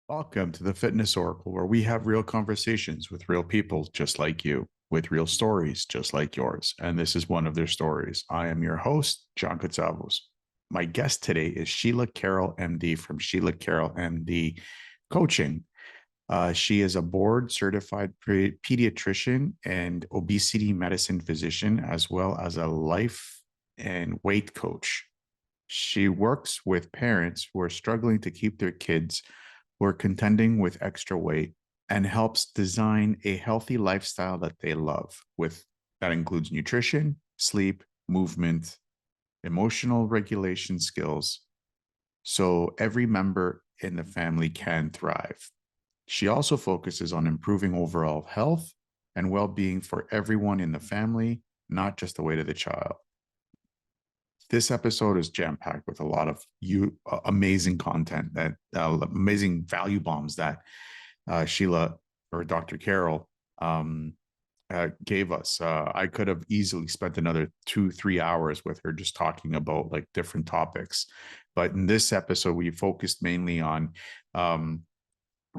Welcome to the Fitness Oracle, where we have real conversations with real people just like you, with real stories just like yours. And this is one of their stories. I am your host, John Katsavos. My guest today is Sheila Carroll MD from Sheila Carroll MD Coaching. She is a board certified pediatrician and obesity medicine physician, as well as a life and weight coach. She works with parents who are struggling to keep their kids who are contending with extra weight and helps design a healthy lifestyle that they love with that includes nutrition, sleep, movement, emotional regulation skills, so every member in the family can thrive. She also focuses on improving overall health and well-being for everyone in the family, not just the weight of the child. This episode is jam-packed with a lot of amazing content, that amazing value bombs that Sheila or Dr. Carroll gave us. I could have easily spent another 2-3 hours with her just talking about like different topics. But in this episode, we focused mainly on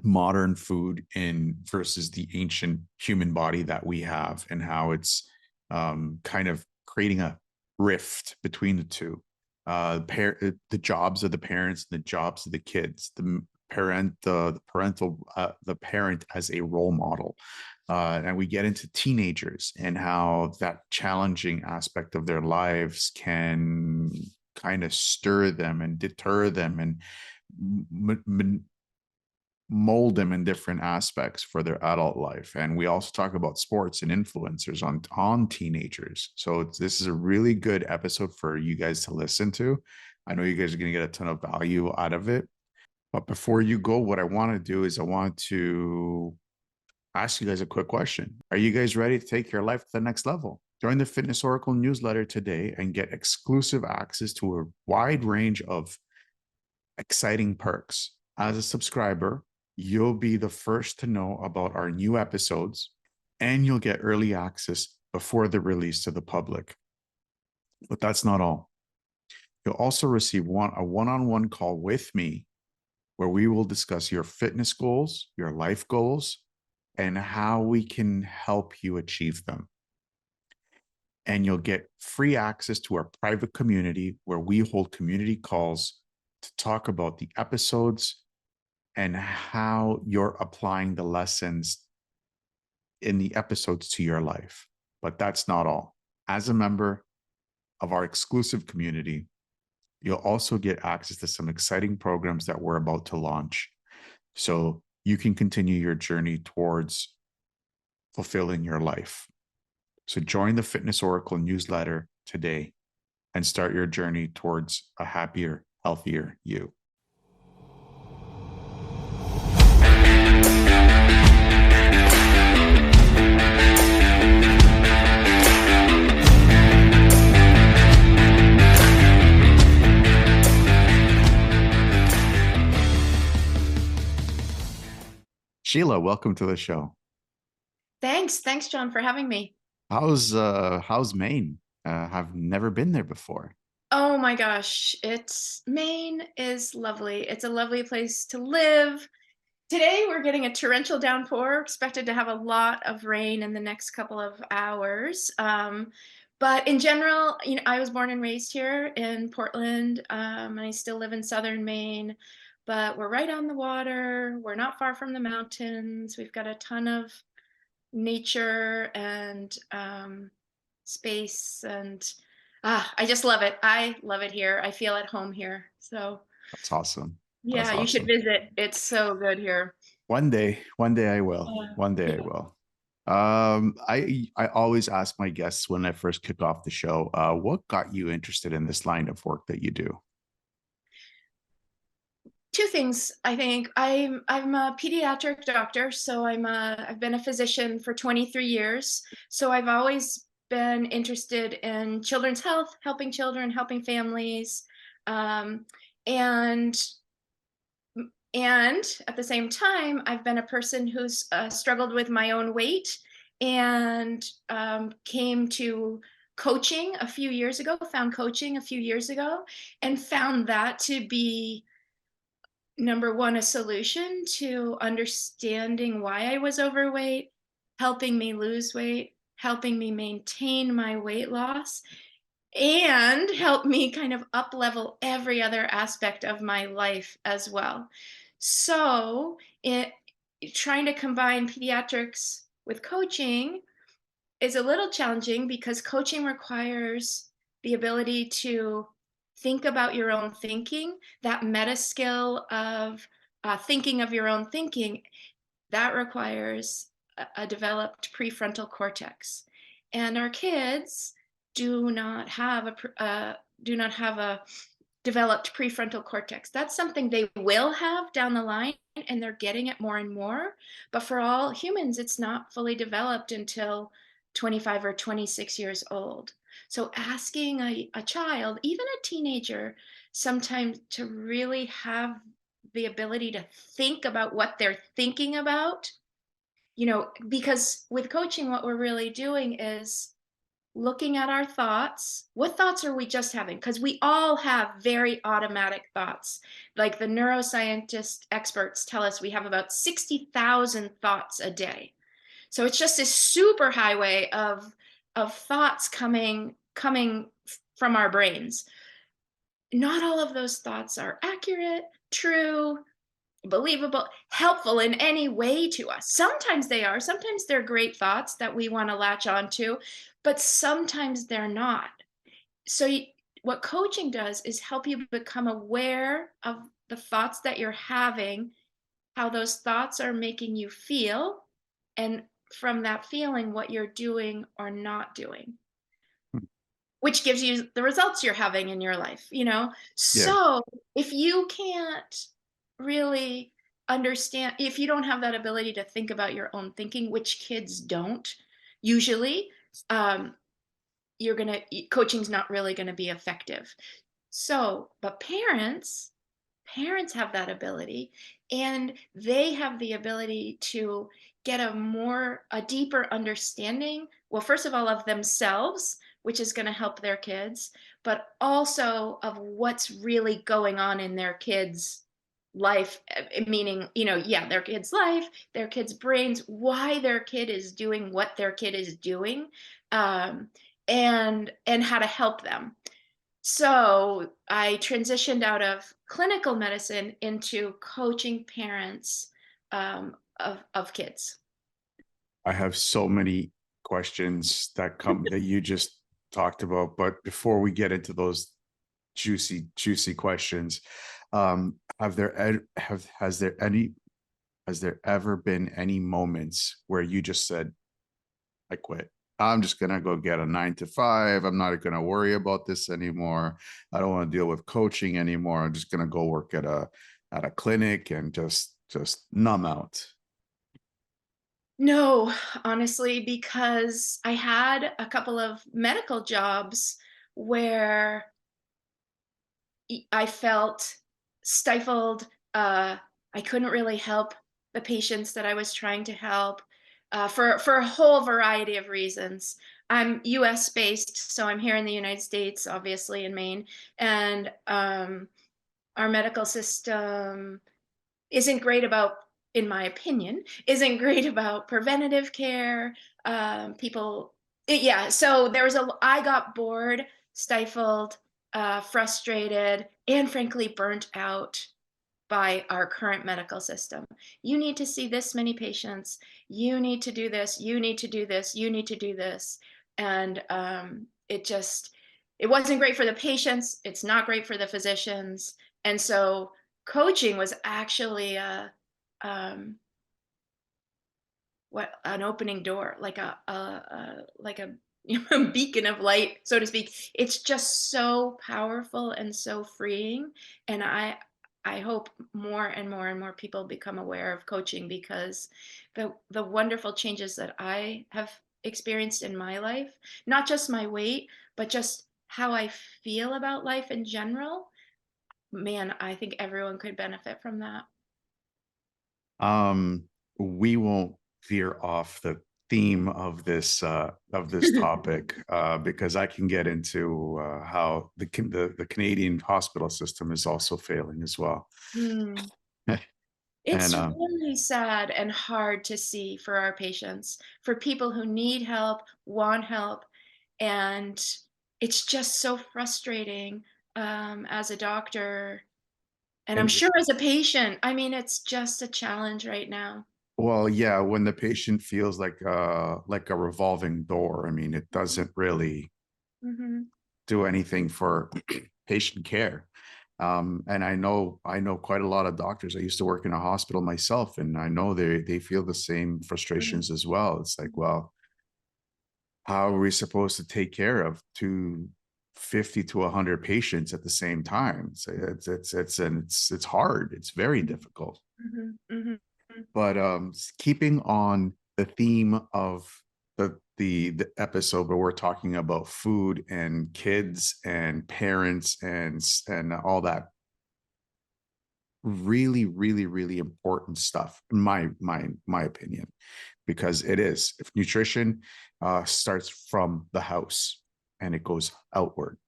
modern food in versus the ancient human body that we have, and how it's kind of creating a rift between the two. The jobs of the parents and the jobs of the kids, the parent as a role model, and we get into teenagers and how that challenging aspect of their lives can kind of stir them and deter them and mold them in different aspects for their adult life. And we also talk about sports and influencers on teenagers. So this is a really good episode for you guys to listen to. I know you guys are going to get a ton of value out of it. But before you go, what I want to do is I want to ask you guys a quick question. Are you guys ready to take your life to the next level? Join the Fitness Oracle newsletter today and get exclusive access to a wide range of exciting perks. As a subscriber, you'll be the first to know about our new episodes, and you'll get early access before the release to the public. But that's not all. You'll also receive a one-on-one call with me, where we will discuss your fitness goals, your life goals, and how we can help you achieve them. And you'll get free access to our private community, where we hold community calls to talk about the episodes and how you're applying the lessons in the episodes to your life. But that's not all. As a member of our exclusive community, you'll also get access to some exciting programs that we're about to launch, so you can continue your journey towards fulfilling your life. So join the Fitness Oracle newsletter today and start your journey towards a happier, healthier you. Sheila, welcome to the show. Thanks, John, for having me. How's Maine? I've never been there before. Oh my gosh, Maine is lovely. It's a lovely place to live. Today we're getting a torrential downpour, expected to have a lot of rain in the next couple of hours. But in general, I was born and raised here in Portland, and I still live in southern Maine. But we're right on the water. We're not far from the mountains. We've got a ton of nature and space, and I just love it. I love it here. I feel at home here. So That's awesome. yeah, That's you should awesome. visit. It's so good here. One day I will. Yeah. One day I Yeah. will. I always ask my guests when I first kick off the show, what got you interested in this line of work that you do? Two things. I think I'm a pediatric doctor, so I've been a physician for 23 years. So I've always been interested in children's health, helping children, helping families, um, and and at the same time, I've been a person who's struggled with my own weight, and came to coaching a few years ago. Found coaching a few years ago, and found that to be number one, a solution to understanding why I was overweight, helping me lose weight, helping me maintain my weight loss, and help me kind of up level every other aspect of my life as well. So, trying to combine pediatrics with coaching is a little challenging because coaching requires the ability to think about your own thinking, that meta skill of thinking of your own thinking, that requires a developed prefrontal cortex. And our kids do not have a developed prefrontal cortex. That's something they will have down the line, and they're getting it more and more. But for all humans, it's not fully developed until 25 or 26 years old. So asking a child, even a teenager, sometimes to really have the ability to think about what they're thinking about, because with coaching, what we're really doing is looking at our thoughts. What thoughts are we just having? Because we all have very automatic thoughts. Like the neuroscientist experts tell us, we have about 60,000 thoughts a day. So it's just this super highway of thoughts coming from our brains. Not all of those thoughts are accurate, true, believable, helpful in any way to us. Sometimes they are. Sometimes they're great thoughts that we want to latch on to, but sometimes they're not. So, what coaching does is help you become aware of the thoughts that you're having, how those thoughts are making you feel, and from that feeling, what you're doing or not doing, which gives you the results you're having in your life, Yeah. So if you can't really understand, if you don't have that ability to think about your own thinking, which kids don't usually, um, coaching's not really gonna be effective. So, but parents have that ability, and they have the ability to get a deeper understanding, well, first of all, of themselves, which is going to help their kids, but also of what's really going on in their kids life, meaning, yeah, their kids life, their kids brains, why their kid is doing what their kid is doing, um, and how to help them. So I transitioned out of clinical medicine into coaching parents, of kids. I have so many questions that you just talked about, but before we get into those juicy questions, have there have has there ever been any moments where you just said, I quit? I'm just gonna go get a 9 to 5. I'm not gonna worry about this anymore. I don't want to deal with coaching anymore. I'm just gonna go work at a clinic and just numb out. No, honestly, because I had a couple of medical jobs where I felt stifled. I couldn't really help the patients that I was trying to help, for a whole variety of reasons. I'm U.S. based, so I'm here in the United States, obviously in Maine, and our medical system isn't great about, in my opinion, isn't great about preventative care. Yeah. So I got bored, stifled, frustrated, and frankly burnt out by our current medical system. You need to see this many patients. You need to do this. You need to do this. You need to do this. And it wasn't great for the patients. It's not great for the physicians. And so coaching was actually um, an opening door, like a beacon of light, so to speak. It's just so powerful and so freeing, and I hope more and more and more people become aware of coaching, because the wonderful changes that I have experienced in my life, not just my weight, but just how I feel about life in general, man, I think everyone could benefit from that. Um, we won't veer off the theme of this topic because I can get into how the Canadian hospital system is also failing as well. Hmm. And It's really sad and hard to see for our patients, for people who need help, want help, and it's just so frustrating, as a doctor, and I'm and sure as a patient. I mean, it's just a challenge right now. well, yeah, when the patient feels like a revolving door, I mean, it doesn't really Mhm. do anything for patient care. And I know quite a lot of doctors. I used to work in a hospital myself, and I know they feel the same Mhm. frustrations as well. It's like, well, how are we supposed to take care of 250 to 100 patients at the same time? So it's hard. It's very difficult. Mhm. Mhm. But keeping on the theme of the episode where we're talking about food and kids and parents and all that really, really, really important stuff, in my opinion, because it is. If nutrition starts from the house and it goes outward,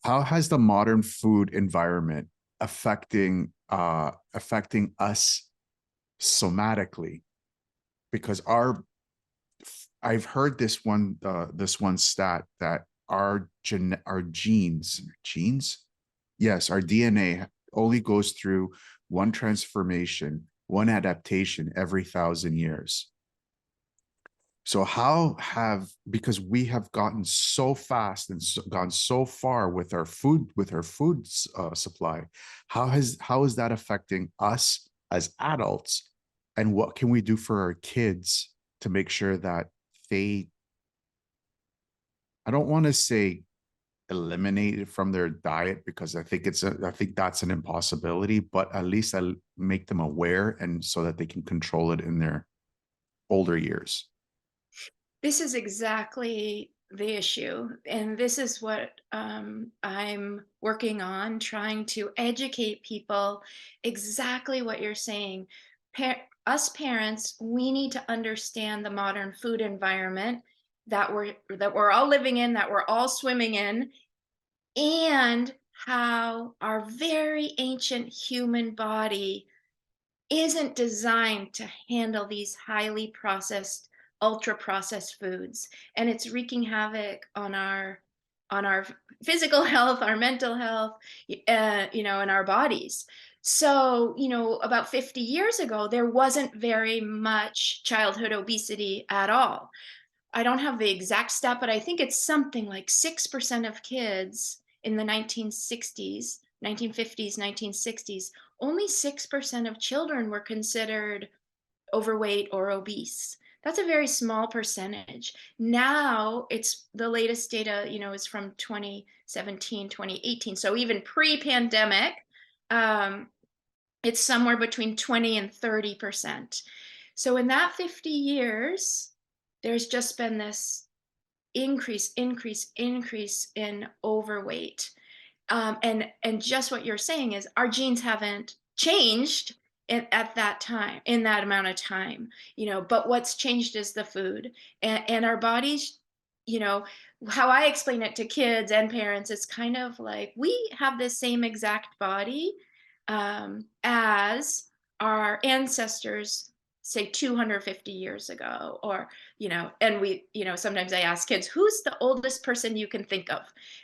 how has the modern food environment affecting us somatically? Because I've heard this one stat that our genes, yes, our DNA only goes through one transformation, one adaptation every 1,000 years. So because we have gotten so fast and gone so far with our food supply, how is that affecting us as adults, and what can we do for our kids to make sure that they, I don't want to say eliminate it from their diet, because I think that's an impossibility, but at least I make them aware, and so that they can control it in their older years. This is exactly the issue, and this is what, I'm working on, trying to educate people exactly what you're saying. Us parents, we need to understand the modern food environment that we're all living in, that we're all swimming in, and how our very ancient human body isn't designed to handle these highly processed, ultra processed foods, and it's wreaking havoc on our physical health, our mental health, and our bodies. So, about 50 years ago, there wasn't very much childhood obesity at all. I don't have the exact stat, but I think it's something like 6% of kids in the 1960s, 1950s, 1960s, only 6% of children were considered overweight or obese. That's a very small percentage. Now it's the latest data, is from 2017, 2018. So even pre-pandemic, um, it's somewhere between 20 and 30%. So in that 50 years, there's just been this increase in overweight. And just what you're saying is our genes haven't changed at that time, in that amount of time, but what's changed is the food, and our bodies, you know, how I explain it to kids and parents, it's kind of like we have the same exact body, as our ancestors, say 250 years ago, or and sometimes I ask kids, who's the oldest person you can think of,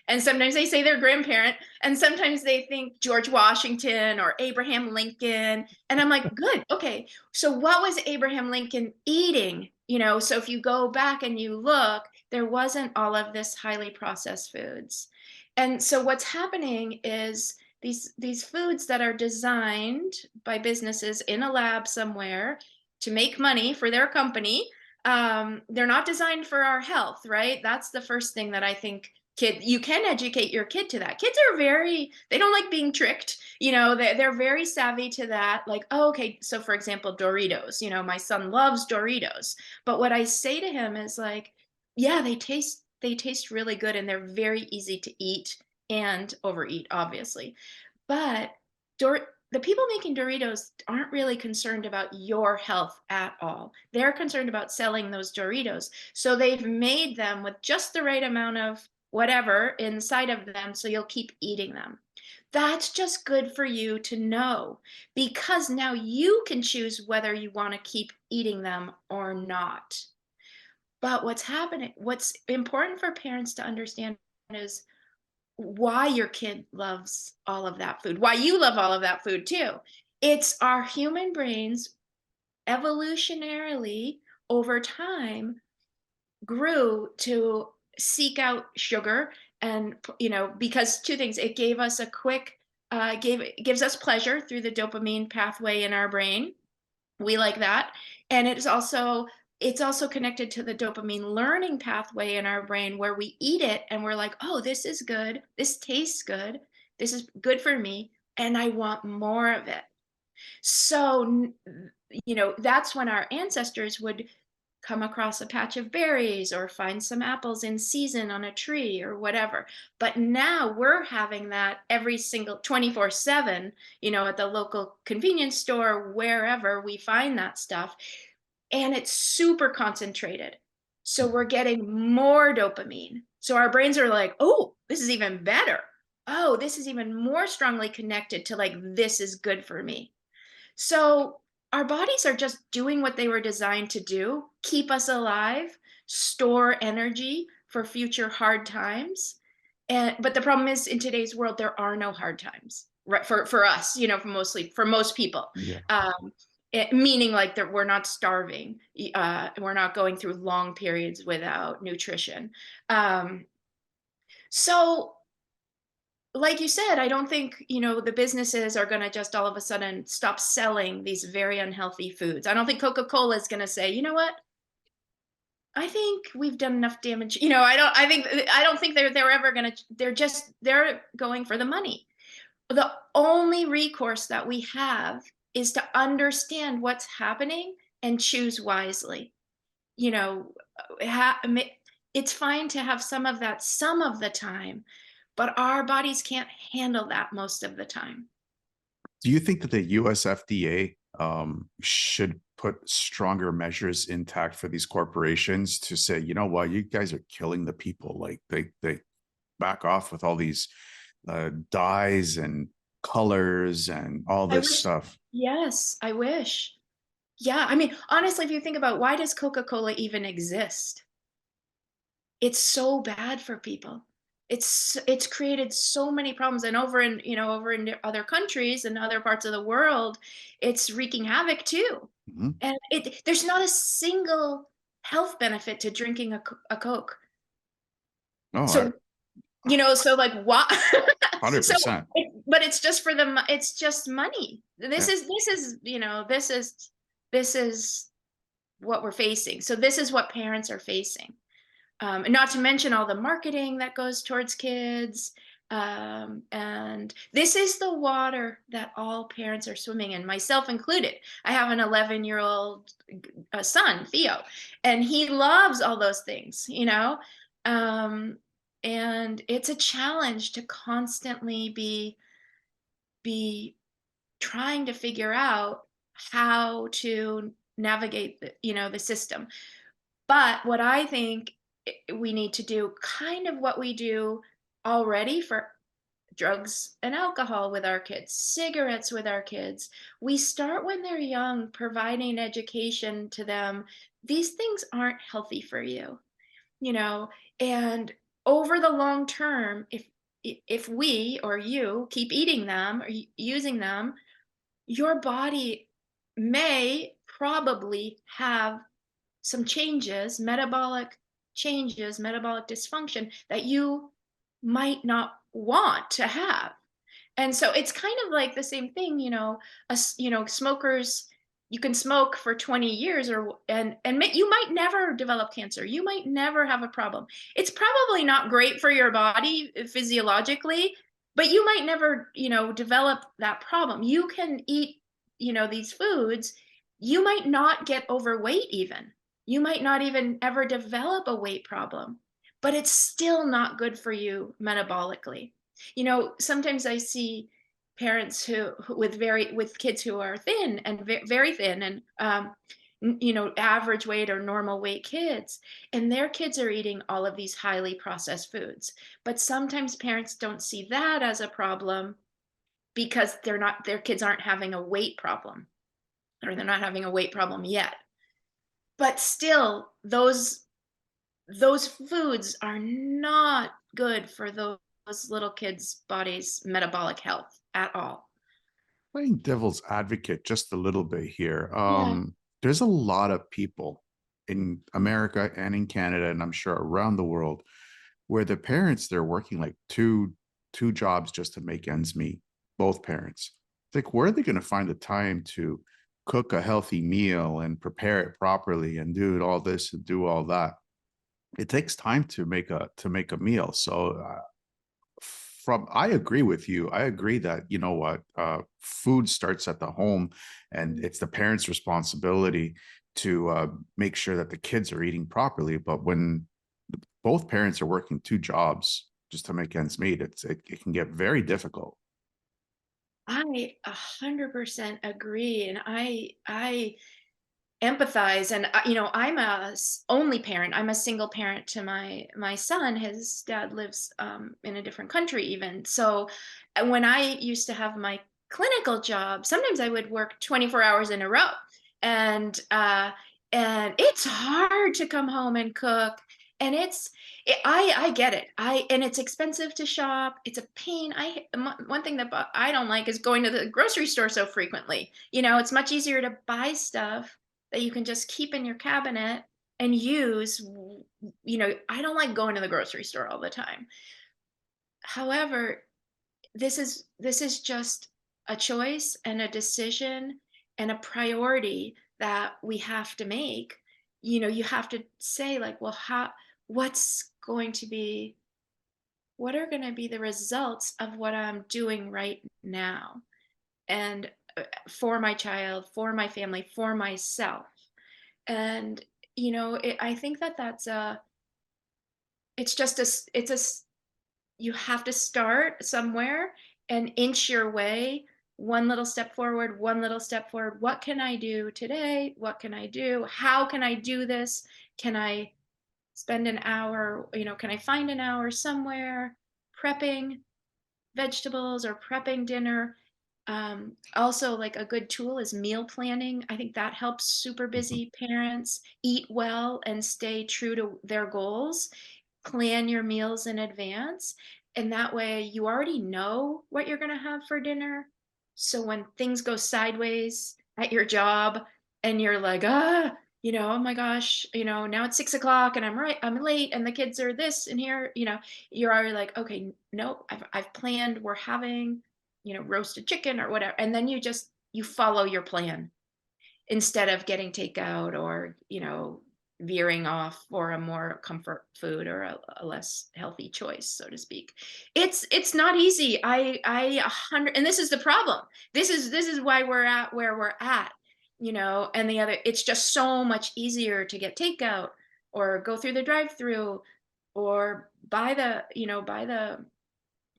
and sometimes they say their grandparent, and sometimes they think George Washington or Abraham Lincoln, and I'm like, good, okay, so what was Abraham Lincoln eating? So if you go back and you look, there wasn't all of this highly processed foods. And so what's happening is these foods that are designed by businesses in a lab somewhere to make money for their company, they're not designed for our health, right? That's the first thing that I think you can educate your kid to that. Kids are they don't like being tricked. They're very savvy to that. Like, oh, okay, so for example, Doritos, my son loves Doritos. But what I say to him is like, yeah, they taste really good, and they're very easy to eat and overeat, obviously. But the people making Doritos aren't really concerned about your health at all. They're concerned about selling those Doritos. So they've made them with just the right amount of whatever inside of them, so you'll keep eating them. That's just good for you to know, because now you can choose whether you want to keep eating them or not. But what's important for parents to understand is why your kid loves all of that food, why you love all of that food too. It's our human brains evolutionarily over time grew to seek out sugar, and because two things: it gave us a quick gives us pleasure through the dopamine pathway in our brain. We like that. And it's also connected to the dopamine learning pathway in our brain, where we eat it and we're like, oh, this is good, this tastes good, this is good for me, and I want more of it. So that's when our ancestors would come across a patch of berries or find some apples in season on a tree or whatever. But now we're having that every single 24/7, at the local convenience store, wherever we find that stuff. And it's super concentrated. So we're getting more dopamine. So our brains are like, oh, this is even better. Oh, this is even more strongly connected to, like, this is good for me. So our bodies are just doing what they were designed to do: keep us alive, store energy for future hard times. But the problem is, in today's world, there are no hard times, right? For us, for most people. Yeah. Meaning, like, that we're not starving, we're not going through long periods without nutrition. Um, so like you said, I don't think, the businesses are going to just all of a sudden stop selling these very unhealthy foods. I don't think Coca-Cola is going to say, you know what? I think we've done enough damage. I don't think they're ever going to, they're going for the money. The only recourse that we have is to understand what's happening and choose wisely. You know, it's fine to have some of that some of the time, but our bodies can't handle that most of the time. Do you think that the US FDA should put stronger measures intact for these corporations to say, you know what, you guys are killing the people? Like they back off with all these dyes and colors and all I this wish. stuff. Yes, I wish. Yeah, I mean, honestly, if you think about, why does Coca-Cola even exist? It's so bad for people. It's created so many problems, and over in other countries and other parts of the world, it's wreaking havoc too. Mhm. And there's not a single health benefit to drinking a Coke. Oh, So, so, like, why? So, 100%. but it's just for the it's just money. This Yeah. is this is you know this is what we're facing. So this is what parents are facing. And not to mention all the marketing that goes towards kids. And this is the water that all parents are swimming in, myself included. I have an 11-year-old son, Theo, and he loves all those things. Um, and it's a challenge to constantly be trying to figure out how to navigate the system. But what I think we need to do, kind of what we do already for drugs and alcohol with our kids, cigarettes with our kids. We start when they're young, providing education to them. These things aren't healthy for you, you know, and over the long term, if we or you keep eating them or using them, your body may probably have some changes, metabolic dysfunction that you might not want to have. And so it's kind of like the same thing, smokers, you can smoke for 20 years, you might never develop cancer. You might never have a problem. It's probably not great for your body physiologically, but you might never, develop that problem. You can eat, these foods. You might not get overweight even. You might not even ever develop a weight problem, but it's still not good for you metabolically. Sometimes I see parents with kids who are thin and very thin, and average weight or normal weight kids, and their kids are eating all of these highly processed foods. But sometimes parents don't see that as a problem. because their kids aren't having a weight problem, or they're not having a weight problem yet. But still, those foods are not good for those little kids' bodies' metabolic health at all. Playing devil's advocate just a little bit here. Yeah. There's a lot of people in America and in Canada, and I'm sure around the world, where the parents, they're working like two jobs just to make ends meet, both parents. It's like, where are they going to find the time to cook a healthy meal and prepare it properly and do all this and do all that? It takes time to make a meal. So from I agree with you. I agree that, you know what, food starts at the home, and it's the parents' responsibility to make sure that the kids are eating properly. But when both parents are working two jobs just to make ends meet, it can get very difficult. I 100% agree, and I empathize. And I'm only parent. I'm a single parent to my son. His dad lives in a different country even. So when I used to have my clinical job, sometimes I would work 24 hours in a row, and it's hard to come home and cook. And I get it. And it's expensive to shop. It's a pain. One thing that I don't like is going to the grocery store so frequently. It's much easier to buy stuff that you can just keep in your cabinet and use. I don't like going to the grocery store all the time. However, this is just a choice and a decision and a priority that we have to make. You have to say, like, well, what's going to be what are going to be the results of what I'm doing right now, and for my child, for my family, for myself. And I think that that's a it's just a s- it's a s- you have to start somewhere and inch your way, one little step forward, one little step forward. What can I do today? What can I do? How can I do this? Can I spend an hour, can I find an hour somewhere prepping vegetables or prepping dinner? Also, like, a good tool is meal planning. I think that helps super Mhm. busy parents eat well and stay true to their goals. Plan your meals in advance, and that way you already know what you're going to have for dinner. So when things go sideways at your job and you're like, oh my gosh, now it's 6 o'clock and I'm late and the kids are this and here, you're already like, okay, no, I've planned, we're having, roasted chicken or whatever. And then you follow your plan instead of getting takeout, or veering off for a more comfort food, or a less healthy choice, so to speak. It's not easy. I 100, and this is the problem. This is why we're at where we're at. And the other, it's just so much easier to get takeout, or go through the drive-through, or buy the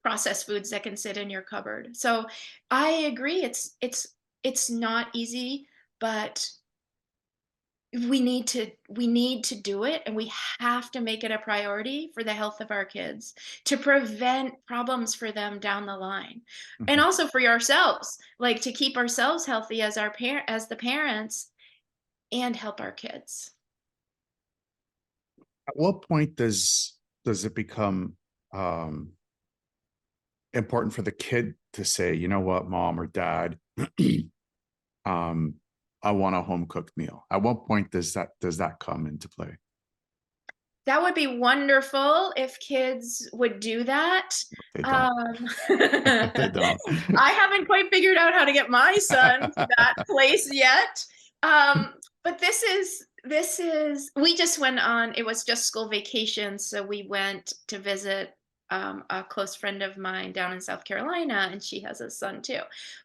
processed foods that can sit in your cupboard. So I agree, it's not easy, but we need to do it, and we have to make it a priority for the health of our kids, to prevent problems for them down the line. And Mhm. also for ourselves, like, to keep ourselves healthy as the parents, and help our kids. At what point does it become um, important for the kid to say, you know what, mom or dad, um, I want a home cooked meal? At what point does that come into play? That would be wonderful if kids would do that. They don't. Um, They don't. I haven't quite figured out how to get my son to that place yet. But this is we just went on, it was just school vacation, so we went to visit a close friend of mine down in South Carolina, and she has a son too.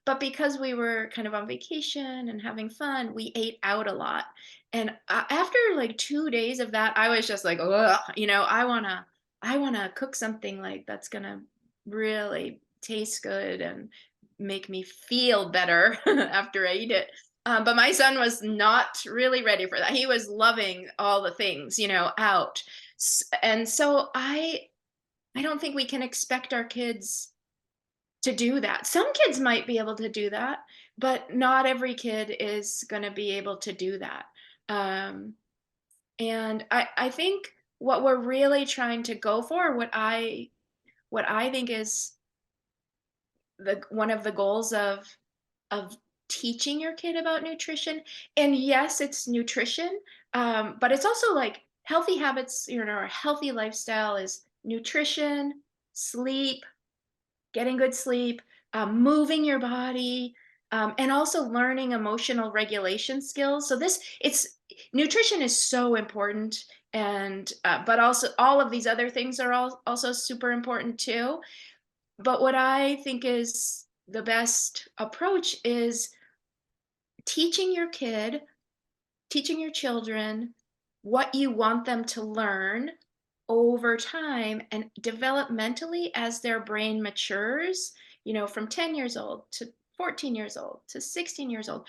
But because we were kind of on vacation and having fun, we ate out a lot. And after like 2 days of that, I was just like, ugh, I wanna cook something like that's gonna really taste good and make me feel better after I eat it. But my son was not really ready for that. He was loving all the things, out. And so I don't think we can expect our kids to do that. Some kids might be able to do that, but not every kid is going to be able to do that. Um, and I think what we're really trying to go for, what I think is the one of the goals of teaching your kid about nutrition. And yes, it's nutrition, but it's also like healthy habits. A healthy lifestyle is nutrition, sleep, getting good sleep, moving your body, and also learning emotional regulation skills. So this it's nutrition is so important, and but also all of these other things are also super important too. But what I think is the best approach is teaching your kid, teaching your children what you want them to learn over time and developmentally as their brain matures, from 10 years old to 14 years old to 16 years old.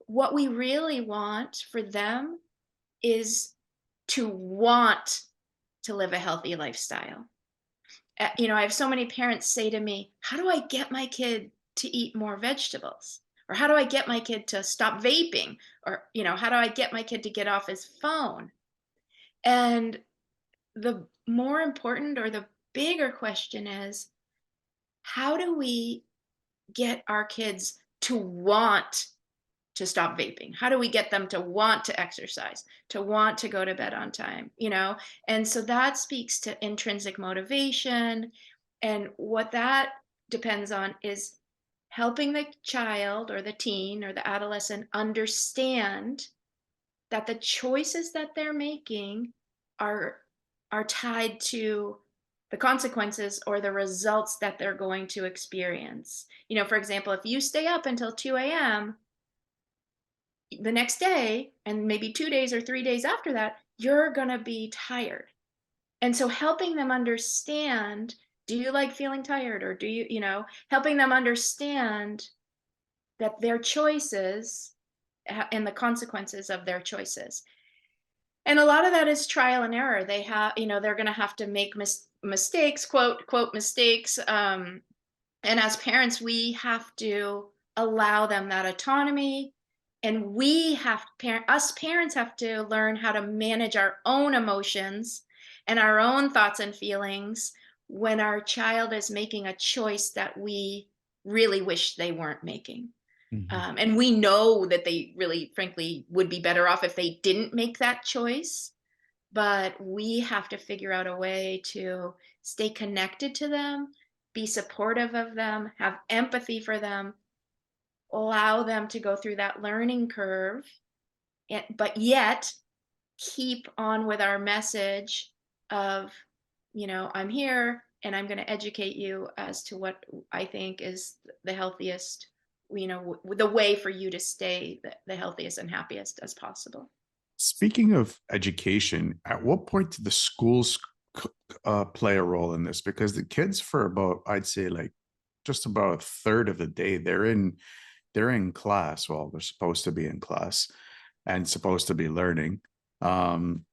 What we really want for them is to want to live a healthy lifestyle. I have so many parents say to me, "How do I get my kid to eat more vegetables?" Or "How do I get my kid to stop vaping?" Or, "How do I get my kid to get off his phone?" And the more important or the bigger question is, how do we get our kids to want to stop vaping? How do we get them to want to exercise, to want to go to bed on time, And so that speaks to intrinsic motivation. And what that depends on is helping the child or the teen or the adolescent understand that the choices that they're making are are tied to the consequences or the results that they're going to experience. For example, if you stay up until 2 a.m., the next day, and maybe 2 days or 3 days after that, you're going to be tired. And so helping them understand, do you like feeling tired, or do helping them understand that their choices and the consequences of their choices. And a lot of that is trial and error. They're going to have to make mistakes, quote mistakes. And as parents, we have to allow them that autonomy. And us parents have to learn how to manage our own emotions and our own thoughts and feelings when our child is making a choice that we really wish they weren't making. Mhm. And we know that they really, frankly, would be better off if they didn't make that choice. But we have to figure out a way to stay connected to them, be supportive of them, have empathy for them, allow them to go through that learning curve, but yet keep on with our message of, I'm here and I'm going to educate you as to what I think is the healthiest, the way for you to stay the healthiest and happiest as possible. Speaking of education, at what point do the schools play a role in this? Because the kids, for about, I'd say, like just about a third of the day, they're in class. Well, they're supposed to be in class and supposed to be learning. Um,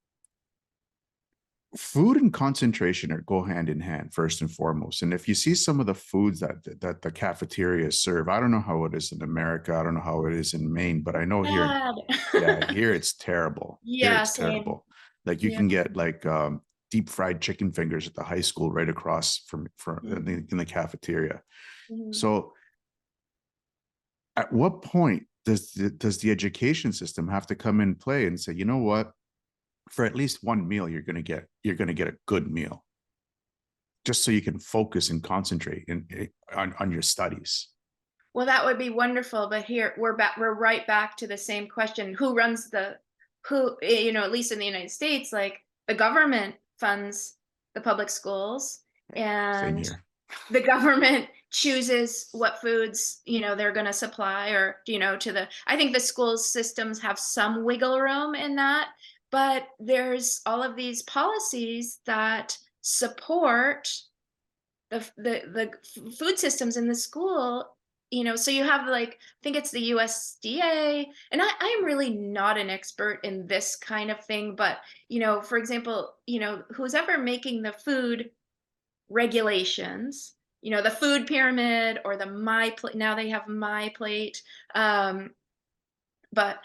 Food and concentration are go hand in hand, first and foremost. And if you see some of the foods that the cafeterias serve, I don't know how it is in America, I don't know how it is in Maine, but I know here, Bad. yeah, here it's terrible. Here Yeah, it's same. terrible. Like you Yeah. can get like deep fried chicken fingers at the high school right across from Mhm. in the cafeteria. Mhm. So at what point does the education system have to come in play and say, you know what, for at least one meal you're going to get a good meal, just so you can focus and concentrate on your studies. Well, that would be wonderful, but here we're back. We're right back to the same question: who runs at least in the United States, like the government funds the public schools, Same and here. the government chooses what foods they're going to supply, or I think the school systems have some wiggle room in that, but there's all of these policies that support the food systems in the school. So you have, like, I think it's the USDA, and I am really not an expert in this kind of thing, but for example, who's ever making the food regulations, the food pyramid or the my plate. Now they have my plate. But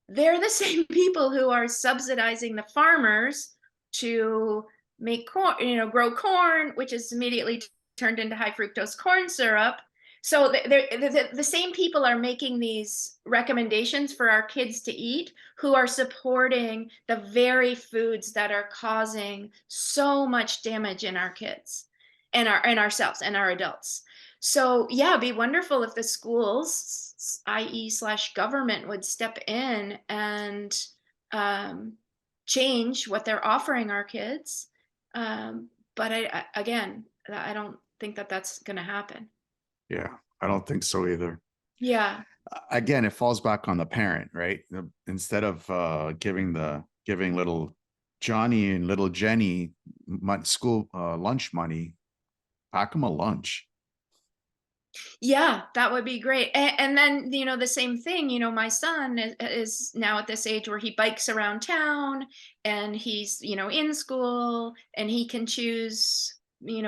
they're the same people who are subsidizing the farmers to make corn, grow corn, which is immediately turned into high fructose corn syrup. So the same people are making these recommendations for our kids to eat, who are supporting the very foods that are causing so much damage in our kids and ourselves and our adults. So yeah, it'd be wonderful if the schools, i.e. slash government, would step in and um, change what they're offering our kids. But again, I don't think that that's going to happen. Yeah, I don't think so either. Yeah. Again, it falls back on the parent, right? Instead of giving little Johnny and little Jenny school lunch money, pack them a lunch. Yeah, that would be great. And then, the same thing, my son is now at this age where he bikes around town and he's, in school and he can choose,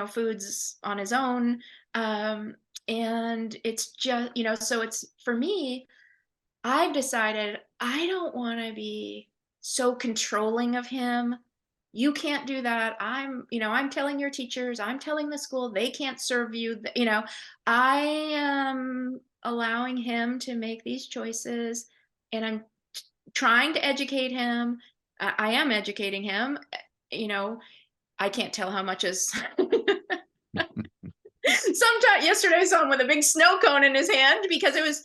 foods on his own. Um, and it's just, so it's for me, I've decided I don't want to be so controlling of him. You can't do that. I'm telling your teachers, I'm telling the school, they can't serve you. I am allowing him to make these choices and I'm trying to educate him. I am educating him. You know, I can't tell how much is Sometimes yesterday I saw him with a big snow cone in his hand because it was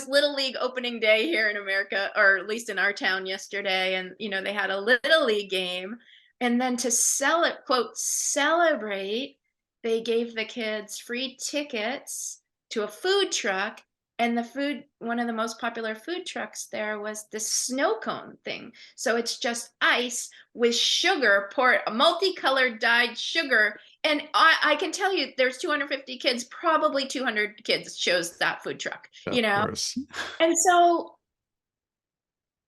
Little League opening day here in America, or at least in our town yesterday. And, they had a Little League game. And then to quote, celebrate, they gave the kids free tickets to a food truck. And one of the most popular food trucks there was the snow cone thing. So it's just ice with sugar, a multicolored dyed sugar. And I can tell you there's 250 kids, probably 200 kids chose that food truck, Of course. And so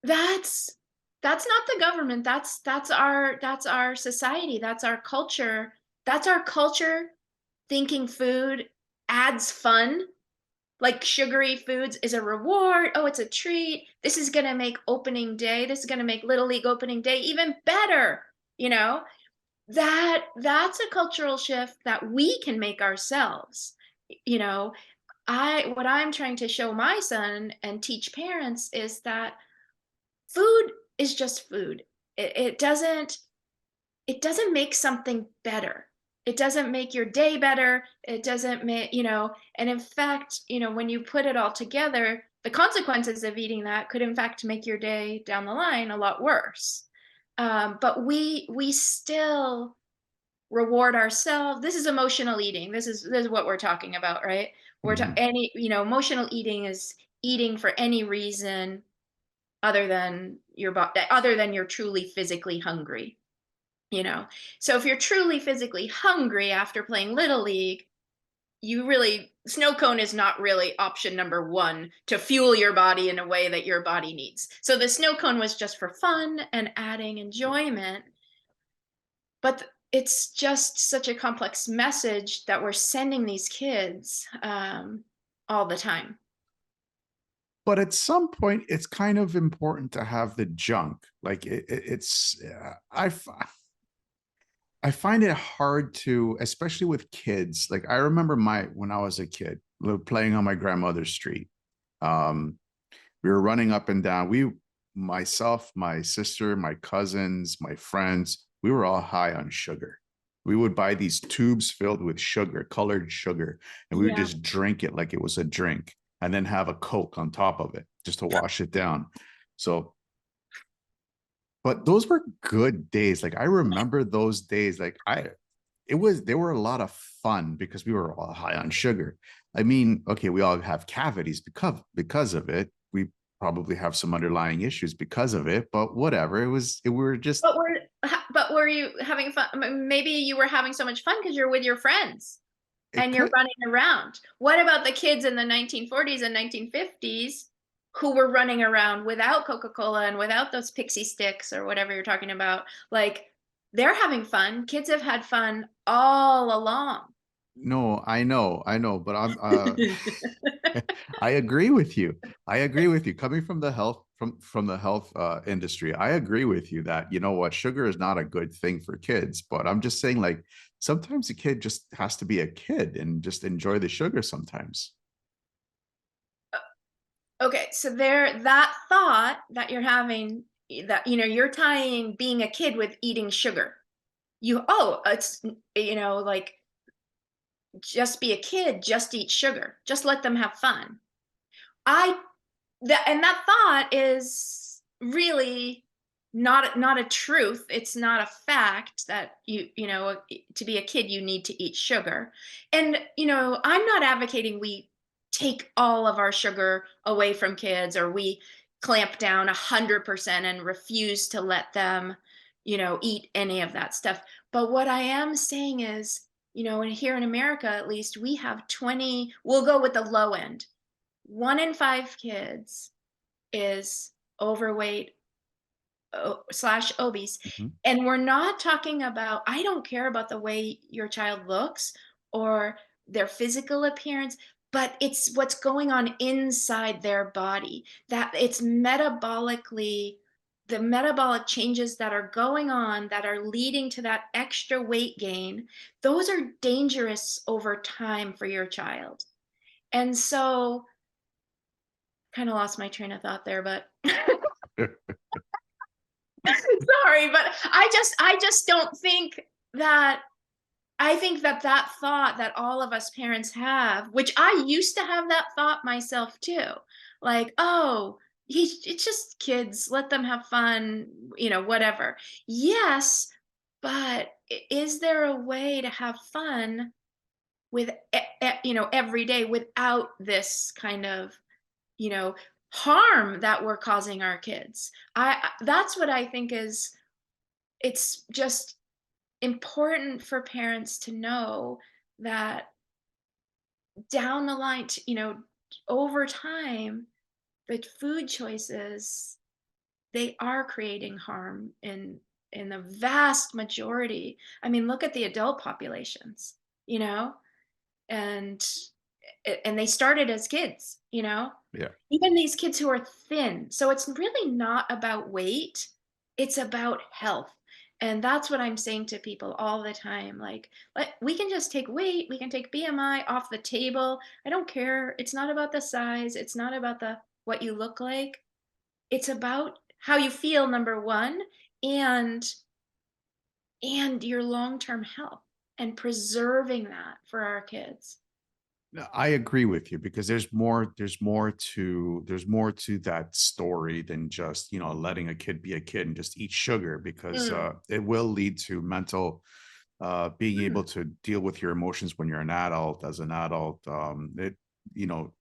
that's not the government. That's our society. That's our culture. That's our culture thinking food adds fun. Like sugary foods is a reward. Oh, it's a treat. This is going to make opening day. This is going to make Little League opening day even better, you know? That's a cultural shift that we can make ourselves. you know what I'm trying to show my son and teach parents is that food is just food. It doesn't make something better. It doesn't make your day better. It doesn't make, and in fact, when you put it all together, the consequences of eating that could in fact make your day down the line a lot worse. But we still reward ourselves. This is emotional eating. This is what we're talking about, right? Mhm. Emotional eating is eating for any reason other than other than you're truly physically hungry. So if you're truly physically hungry after playing Little League, snow cone is not really option number one to fuel your body in a way that your body needs. So the snow cone was just for fun and adding enjoyment. But it's just such a complex message that we're sending these kids all the time. But at some point, it's kind of important to have the junk. Like it's, I find it hard to, especially with kids. Like I remember when I was a kid, playing on my grandmother's street. Um, we were running up and down. Myself, my sister, my cousins, my friends, we were all high on sugar. We would buy these tubes filled with sugar, colored sugar, and we would Yeah. just drink it like it was a drink, and then have a Coke on top of it just to wash it down. So, but those were good days. Like I remember those days. They were a lot of fun because we were all high on sugar. I mean, okay, we all have cavities because of it. We probably have some underlying issues because of it, but whatever. We were just But were you having fun? Maybe you were having so much fun because you're with your friends it and you're could. running around. What about the kids in the 1940s and 1950s who were running around without Coca-Cola and without those pixie sticks or whatever you're talking about? Like, they're having fun. Kids have had fun all along. No, I know, but I agree with you. I agree with you. Coming from the health from the health industry, I agree with you that you know what, sugar is not a good thing for kids. But I'm just saying, like sometimes a kid just has to be a kid and just enjoy the sugar sometimes. Okay, so there, that thought that you're having, that you're tying being a kid with eating sugar. It's like, just be a kid, just eat sugar, just let them have fun. I that and that thought is really not a truth. It's not a fact that to be a kid you need to eat sugar. And I'm not advocating we take all of our sugar away from kids, or we clamp down 100% and refuse to let them eat any of that stuff. But what I am saying is, and here in America at least, we have 20, we'll go with the low end. 1 in 5 kids is overweight slash obese. Mhm. And we're not talking about, I don't care about the way your child looks or their physical appearance, but it's what's going on inside their body. That it's metabolically, the metabolic changes that are going on that are leading to that extra weight gain. Those are dangerous over time for your child. And so, kind of lost my train of thought there, but sorry, but I just don't think that, I think that that thought that all of us parents have, which I used to have that thought myself too. Like, "Oh, it's just kids, let them have fun, whatever." Yes, but is there a way to have fun with every day without this kind of you know harm that we're causing our kids? That's what I think is, it's just important for parents to know that down the line, over time, the food choices, they are creating harm in the vast majority. I mean, look at the adult populations, you know, and and they started as kids, Yeah. even these kids who are thin. So it's really not about weight, it's about health. And that's what I'm saying to people all the time. Like, we can just take weight, we can take BMI off the table. I don't care. It's not about the size, it's not about the what you look like. It's about how you feel, number one, and your long-term health, and preserving that for our kids. No, I agree with you because there's more to that story than just, you know, letting a kid be a kid and just eat sugar because Mm, it will lead to mental being able mm. to deal with your emotions when you're an adult. As an adult,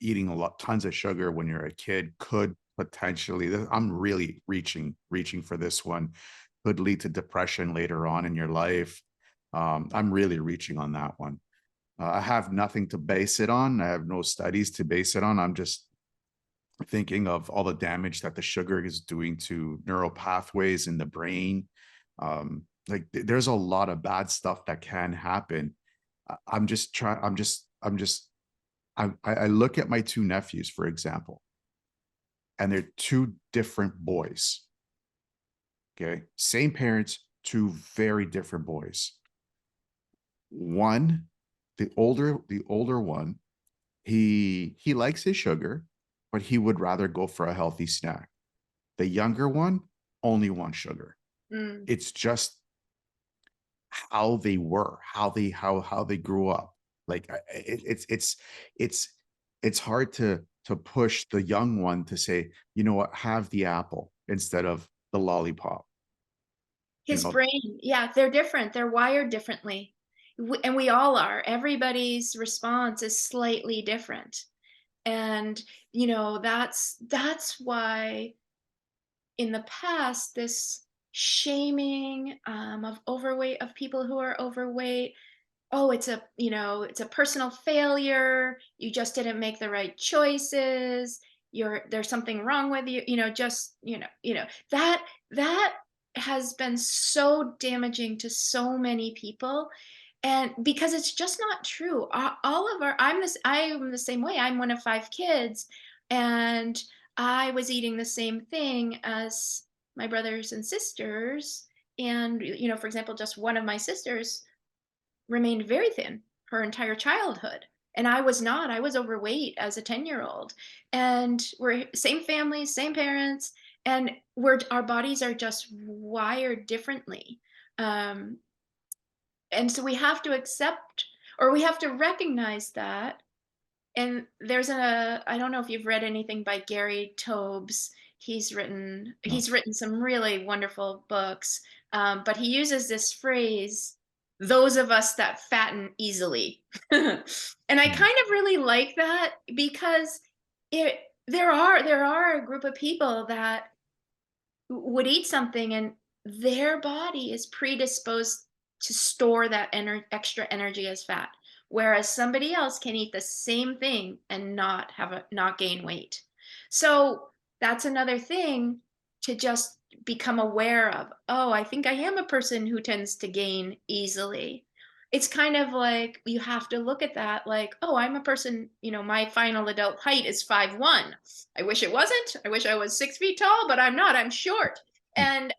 eating a lot tons of sugar when you're a kid could potentially, I'm really reaching for this one, could lead to depression later on in your life. I'm really reaching on that one. I have nothing to base it on. I have no studies to base it on. I'm just thinking of all the damage that the sugar is doing to neural pathways in the brain. There's a lot of bad stuff that can happen. I'm just trying. I look at my two nephews, for example, and they're two different boys. Okay, same parents, two very different boys. One, the older one, he likes his sugar, but he would rather go for a healthy snack. The younger one only wants sugar. Mm. It's just how they were, how they grew up. Like it's it's hard to push the young one to say, you know what, have the apple instead of the lollipop. You His know, brain, yeah, they're different, they're wired differently. And we all are. Everybody's response is slightly different. And, that's why in the past, this shaming, of overweight, of people who are overweight, oh, it's a personal failure, you just didn't make the right choices, there's something wrong with you, just that has been so damaging to so many people. And because it's just not true. All of our I am the same way. I'm one of 5 kids, and I was eating the same thing as my brothers and sisters, and, for example, just one of my sisters remained very thin her entire childhood, and I was not. I was overweight as a 10-year-old, and we're same family, same parents, and our bodies are just wired differently. Um, and so we have to accept, or we have to recognize that. And I don't know if you've read anything by Gary Tobes. No. He's written some really wonderful books, but he uses this phrase, "Those of us that fatten easily," and I Mm, kind of really like that because it there are a group of people that would eat something and their body is predisposed to store that extra energy as fat, whereas somebody else can eat the same thing and not gain weight. So that's another thing to just become aware of. Oh, I think I am a person who tends to gain easily. It's kind of like you have to look at that like, oh, I'm a person, my final adult height is 5'1". I wish it wasn't. I wish I was 6 feet tall, but I'm not. I'm short. mm, And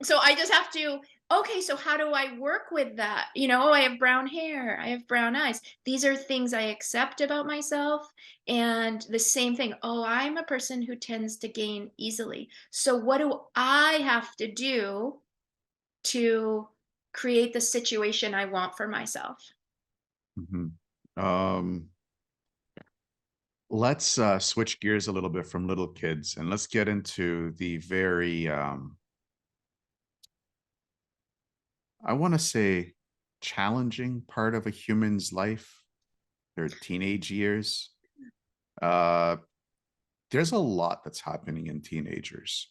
so I just have to, okay, so how do I work with that? Oh, I have brown hair. I have brown eyes. These are things I accept about myself. And the same thing. Oh, I'm a person who tends to gain easily. So what do I have to do to create the situation I want for myself? mhm. Um, let's switch gears a little bit from little kids and let's get into the very, I want to say, challenging part of a human's life, their teenage years. Uh, there's a lot that's happening in teenagers,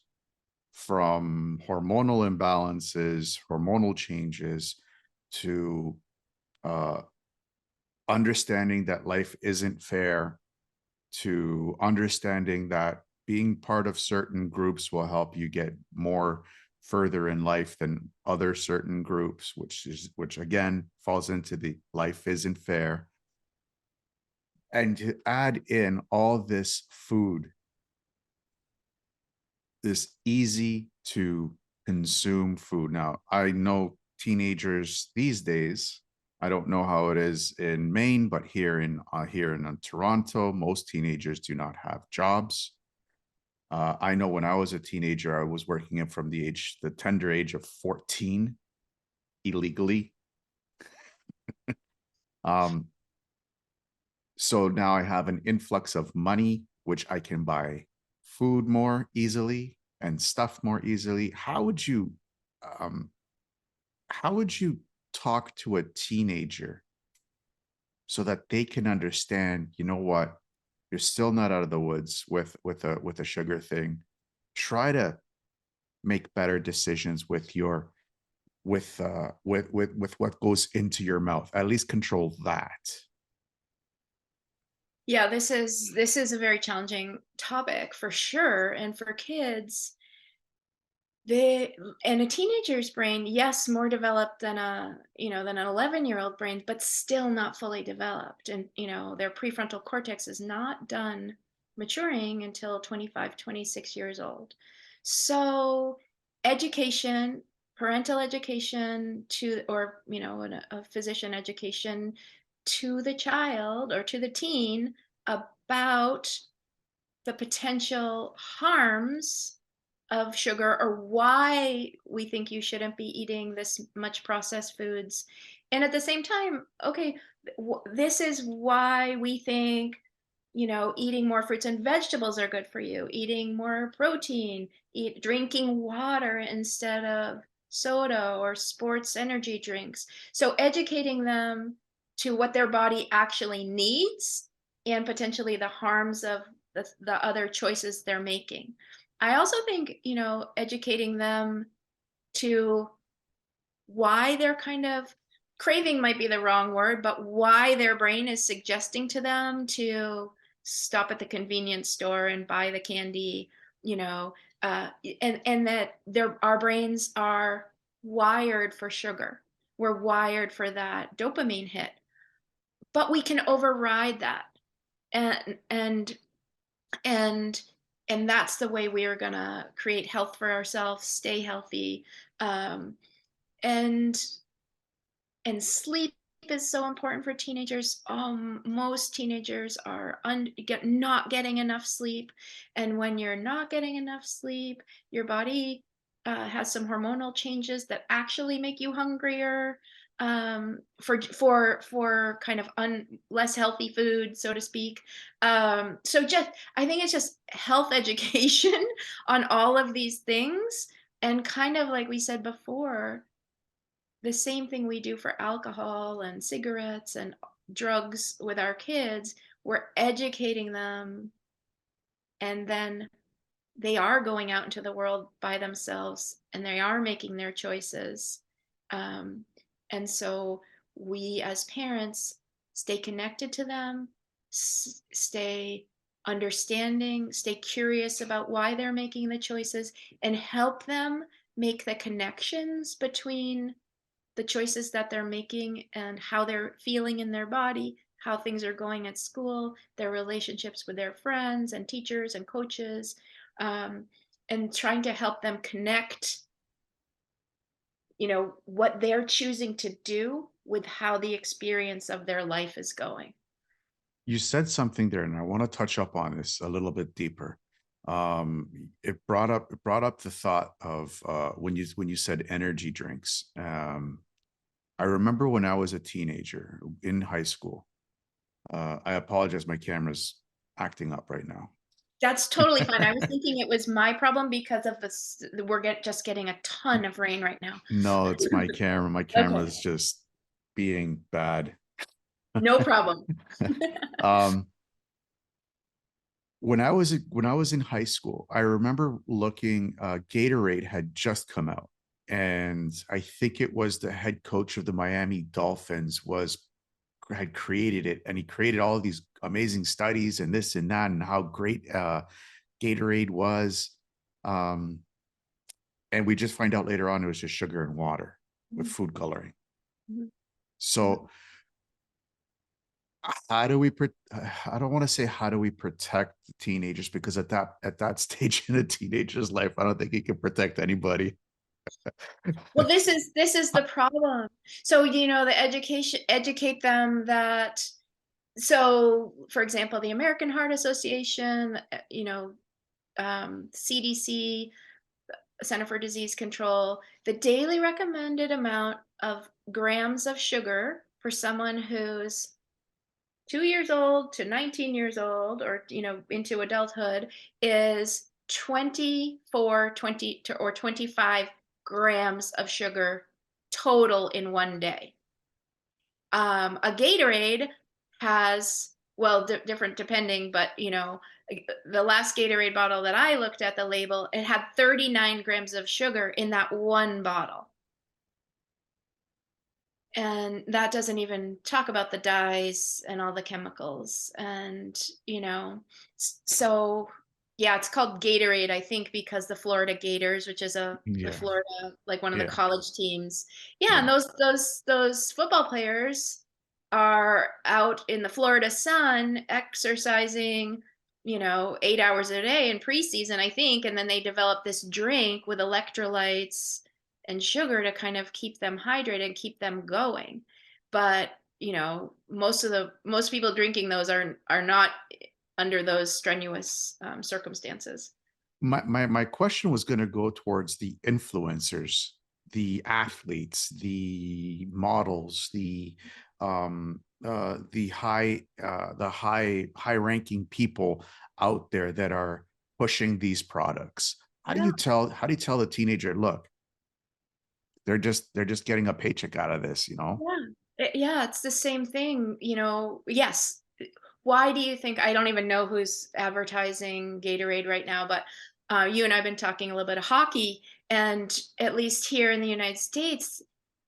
from hormonal imbalances, hormonal changes, to uh, understanding that life isn't fair, to understanding that being part of certain groups will help you get more further in life than other certain groups, which again falls into the life isn't fair. And to add in all this food, this easy to consume food. Now, I know teenagers these days, I don't know how it is in Maine, but here in Toronto, most teenagers do not have jobs. I know when I was a teenager, I was working it from the tender age of 14 illegally. Um, so now I have an influx of money, which I can buy food more easily and stuff more easily. Um, how would you talk to a teenager so that they can understand, you know what, you're still not out of the woods with a sugar thing. Try to make better decisions with your with what goes into your mouth. At least control that. Yeah, this is a very challenging topic for sure. And for kids, they and a teenager's brain, yes, more developed than an 11-year-old brain, but still not fully developed. And their prefrontal cortex is not done maturing until 25, 26 years old. So education, parental education to or a physician education to the child or to the teen about the potential harms of sugar, or why we think you shouldn't be eating this much processed foods. And at the same time, okay, this is why we think eating more fruits and vegetables are good for you, eating more protein, drinking water instead of soda or sports energy drinks. So educating them to what their body actually needs and potentially the harms of the other choices they're making. I also think, educating them to why they're kind of craving might be the wrong word, but why their brain is suggesting to them to stop at the convenience store and buy the candy, you know, and that our brains are wired for sugar. We're wired for that dopamine hit, but we can override that. And and and and that's the way we are going to create health for ourselves, stay healthy. Um and sleep is so important for teenagers. Most teenagers are not getting enough sleep, and when you're not getting enough sleep, your body has some hormonal changes that actually make you hungrier for kind of less healthy food, so to speak. So just I think it's just health education on all of these things, and kind of like we said before, the same thing we do for alcohol and cigarettes and drugs with our kids. We're educating them, and then they are going out into the world by themselves and they are making their choices. Um, and so we as parents stay connected to them, stay understanding, stay curious about why they're making the choices, and help them make the connections between the choices that they're making and how they're feeling in their body, how things are going at school, their relationships with their friends and teachers and coaches, um, and trying to help them connect, what they're choosing to do with how the experience of their life is going. You said something there, and I want to touch up on this a little bit deeper. It brought up the thought of when you said energy drinks. I remember when I was a teenager in high school. I apologize, my camera's acting up right now. That's totally fine. I was thinking it was my problem because of just getting a ton of rain right now. No, it's my camera. My camera Okay, is just being bad. no problem. um, when I was in high school, I remember looking. Gatorade had just come out, and I think it was the head coach of the Miami Dolphins had created it, and he created all of these amazing studies and this and that, and how great Gatorade was. Um, and we just find out later on it was just sugar and water with Mhm, food coloring. mhm, mhm. So how do we I don't want to say how do we protect the teenagers, because at that stage in a teenager's life, I don't think he can protect anybody. Well, this is the problem. So, the educate them that, so, for example, the American Heart Association, CDC, Center for Disease Control, the daily recommended amount of grams of sugar for someone who's 2 years old to 19 years old, or into adulthood, is 24, 20 to, or 25 grams of sugar total in one day. A Gatorade has, well, different depending, but the last Gatorade bottle that I looked at, the label, it had 39 grams of sugar in that one bottle. And that doesn't even talk about the dyes and all the chemicals. And so yeah, it's called Gatorade, I think, because the Florida Gators, which is the Yeah, Florida, like, one of the yeah, college teams. Yeah, and yeah. those football players are out in the Florida sun exercising, 8 hours a day in preseason, I think, and then they develop this drink with electrolytes and sugar to kind of keep them hydrated and keep them going. But, most people drinking those are not under those strenuous circumstances. My question was going to go towards the influencers, the athletes, the models, the high ranking people out there that are pushing these products. How do Yeah, you tell how do you tell the teenager, look, they're just getting a paycheck out of this? yeah. Yeah, it's the same thing, yes. Why do you think, I don't even know who's advertising Gatorade right now, but you and I have been talking a little bit of hockey, and at least here in the United States,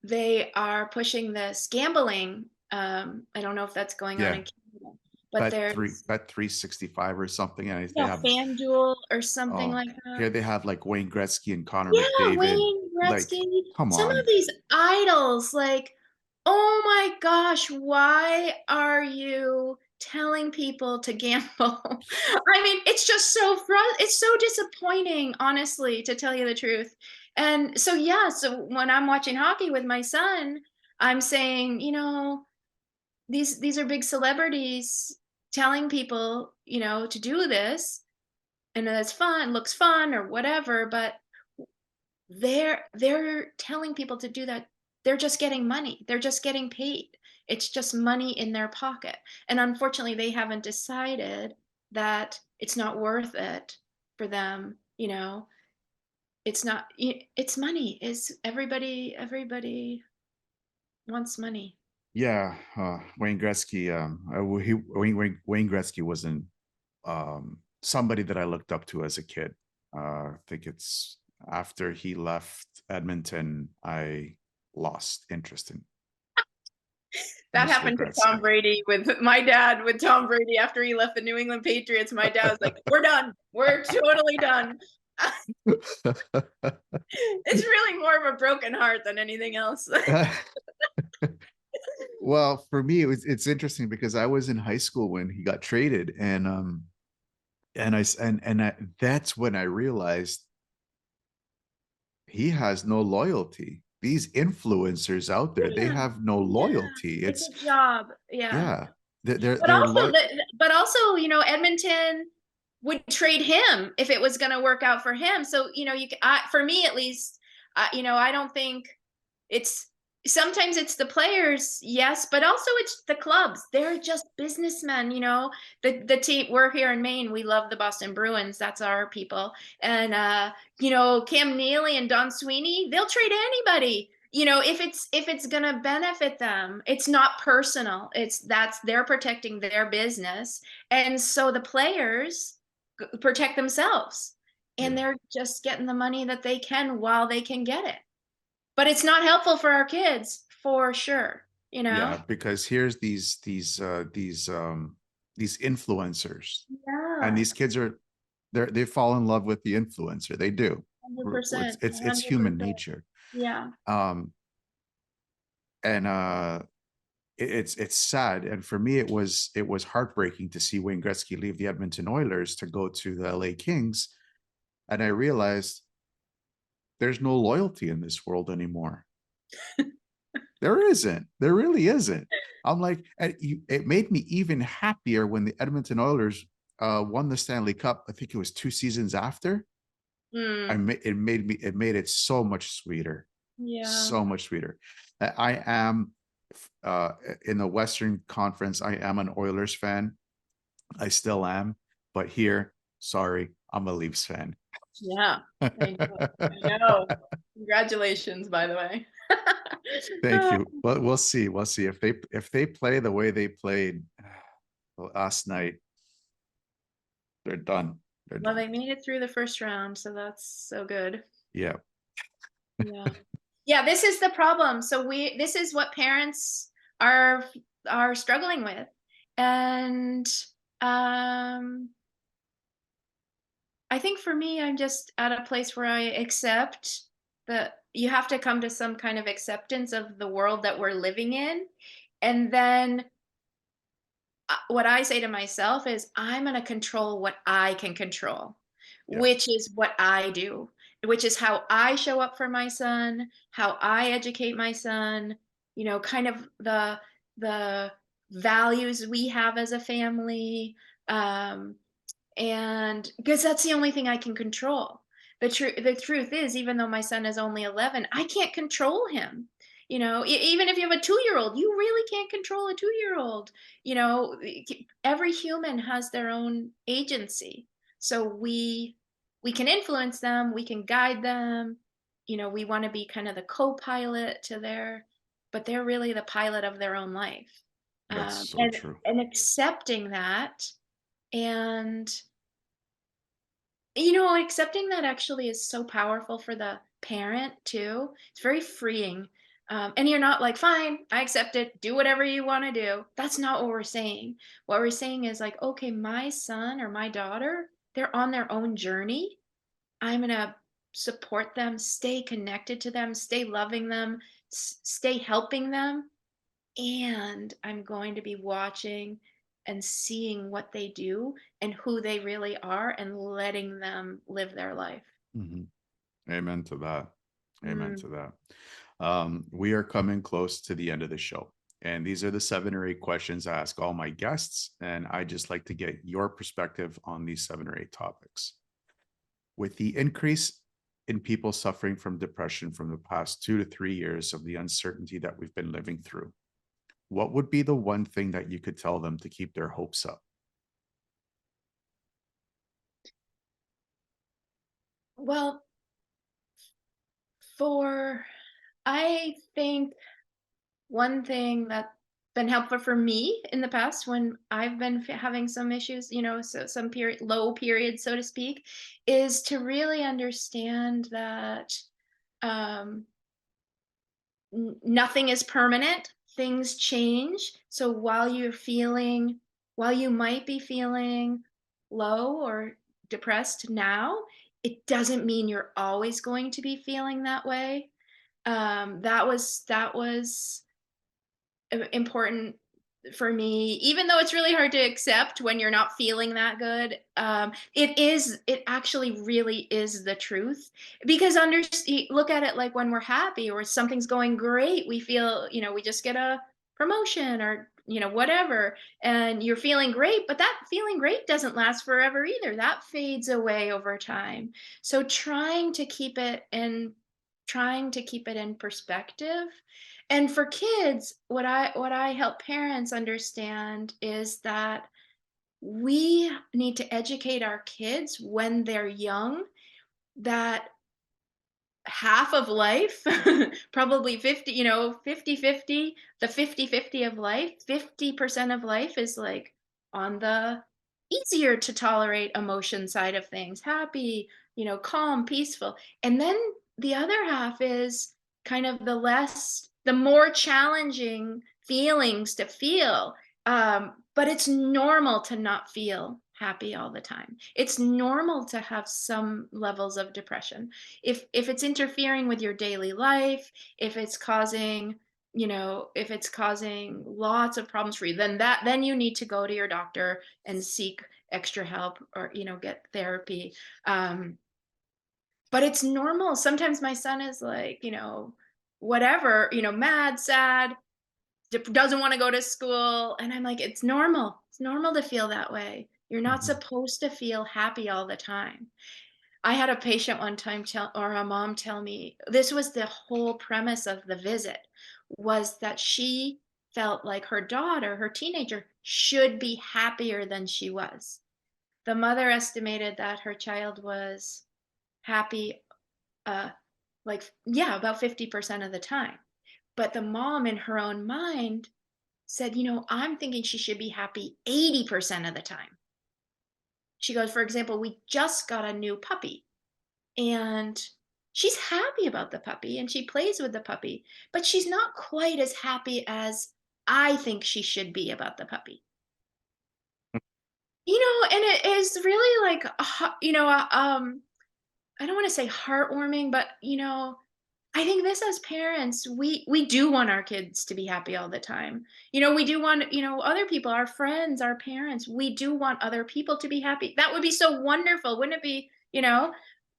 they are pushing this gambling. I don't know if that's going on Yeah, in Canada, but there's, bet 365 or something, and they yeah, have FanDuel or something oh like that. here they have like Wayne Gretzky and Connor Yeah, McDavid. Like, Gretzky, come some of on. these idols, like, oh my gosh, why are you telling people to gamble? I mean, it's just it's so disappointing, honestly, to tell you the truth. And so, yeah, so when I'm watching hockey with my son, I'm saying, these are big celebrities telling people, to do this, and that's fun, looks fun or whatever, but they're telling people to do that. They're just getting money. They're just getting paid. It's just money in their pocket. And unfortunately, they haven't decided that it's not worth it for them, It's not it's money. Is everybody wants money. Yeah, Wayne Gretzky. Wayne Gretzky wasn't somebody that I looked up to as a kid. I think it's after he left Edmonton, I lost interest in That Mr. happened to Tom Gretzky. Brady with my dad, with Tom Brady after he left the New England Patriots. My dad was like, "We're done. We're totally done." It's really more of a broken heart than anything else. Well, for me, it's interesting because I was in high school when he got traded, and that's when I realized he has no loyalty. These influencers out there, they Yeah, have no yeah, loyalty. it's It's a job, yeah. yeah, they're But they're also loyal. Edmonton would trade him if it was gonna work out for him, so, for me at least, I don't think it's sometimes it's the players, yes, but also it's the clubs. They're just businessmen, The team we're here in Maine, we love the Boston Bruins. That's our people. And Cam Neely and Don Sweeney, they'll trade anybody. If it's gonna benefit them, it's not personal. They're protecting their business. And so the players protect themselves. And Yeah, they're just getting the money that they can while they can get it. But it's not helpful for our kids, for sure, you know? yeah, because here's these influencers, and Yeah, these kids are they fall in love with the influencer. They do. It's 100%, it's human 100%. nature. Yeah. Um, and it's sad. And for me, it was heartbreaking to see Wayne Gretzky leave the Edmonton Oilers to go to the LA Kings, and I realized there's no loyalty in this world anymore. There isn't. There really isn't. I'm like, it made me even happier when the Edmonton Oilers won the Stanley Cup. I think it was 2 seasons after. Mm, It made it so much sweeter, yeah. so much sweeter. I am uh, in the Western Conference. I am an Oilers fan. I still am, but here, sorry, I'm a Leafs fan. Yeah. I know. I know. Congratulations, by the way. Thank you. Well, we'll see. We'll see if they play the way they played last night. They're done. They're Well, done. they made it through the first round, so that's so good. Yeah. Yeah. Yeah, this is the problem. So this is what parents are are struggling with. And um I think for me, I'm just at a place where I accept that you have to come to some kind of acceptance of the world that we're living in. And then what I say to myself is, I'm going to control what I can control, Yeah. which is what I do, which is how I show up for my son, how I educate my son, kind of the values we have as a family. And because that's the only thing I can control. The truth is, even though my son is only 11, I can't control him. Even if you have a 2-year-old, you really can't control a 2-year-old. Every human has their own agency. So we can influence them, we can guide them. We want to be kind of the co-pilot to but they're really the pilot of their own life. That's Um, so and true. and accepting that, and accepting that actually is so powerful for the parent too. It's very freeing. And you're not like, fine, I accept it. Do whatever you want to do. That's not what we're saying. What we're saying is like, okay, my son or my daughter, they're on their own journey. I'm gonna support them, stay connected to them, stay loving them, stay helping them. And I'm going to be watching and seeing what they do and who they really are and letting them live their life. Mhm. Amen to that. Amen Mm. to that. We are coming close to the end of the show. And these are the 7 or 8 questions I ask all my guests. And I just like to get your perspective on these 7 or 8 topics. With the increase in people suffering from depression from the past 2 to 3 years of the uncertainty that we've been living through, what would be the one thing that you could tell them to keep their hopes up? Well, for I think one thing that's been helpful for me in the past when I've been having some issues, so some period, low period, so to speak, is to really understand that um, nothing is permanent. Things change. So while you might be feeling low or depressed now, it doesn't mean you're always going to be feeling that way. That was important for me, even though it's really hard to accept when you're not feeling that good. It actually really is the truth, because look at it like when we're happy or something's going great, we feel, we just get a promotion or, whatever, and you're feeling great, but that feeling great doesn't last forever either. That fades away over time. So trying to keep it in perspective. And for kids, what I help parents understand is that we need to educate our kids when they're young that half of life, probably 50, 50-50, the 50-50 of life, 50% of life is like on the easier to tolerate emotion side of things, happy, calm, peaceful. And then the other half is kind of the more challenging feelings to feel. But it's normal to not feel happy all the time. It's normal to have some levels of depression. If it's interfering with your daily life, if it's causing lots of problems for you, then you need to go to your doctor and seek extra help, or get therapy. um but it's normal. Sometimes my son is like, whatever, mad, sad, doesn't want to go to school, and I'm like, it's normal to feel that way. You're not Mhm. supposed to feel happy all the time. I had a patient one time or a mom tell me this was the whole premise of the visit, was that she felt like her daughter, her teenager, should be happier than she was. The mother estimated that her child was happy, uh, like, yeah, about 50% of the time. But the mom, in her own mind, said, I'm thinking she should be happy 80% of the time. She goes, for example, we just got a new puppy, and she's happy about the puppy and she plays with the puppy, but she's not quite as happy as I think she should be about the puppy. And it is really like, I don't want to say heartwarming, but I think this, as parents, we do want our kids to be happy all the time. We do want, other people, our friends, our parents, we do want other people to be happy. That would be so wonderful, wouldn't it be?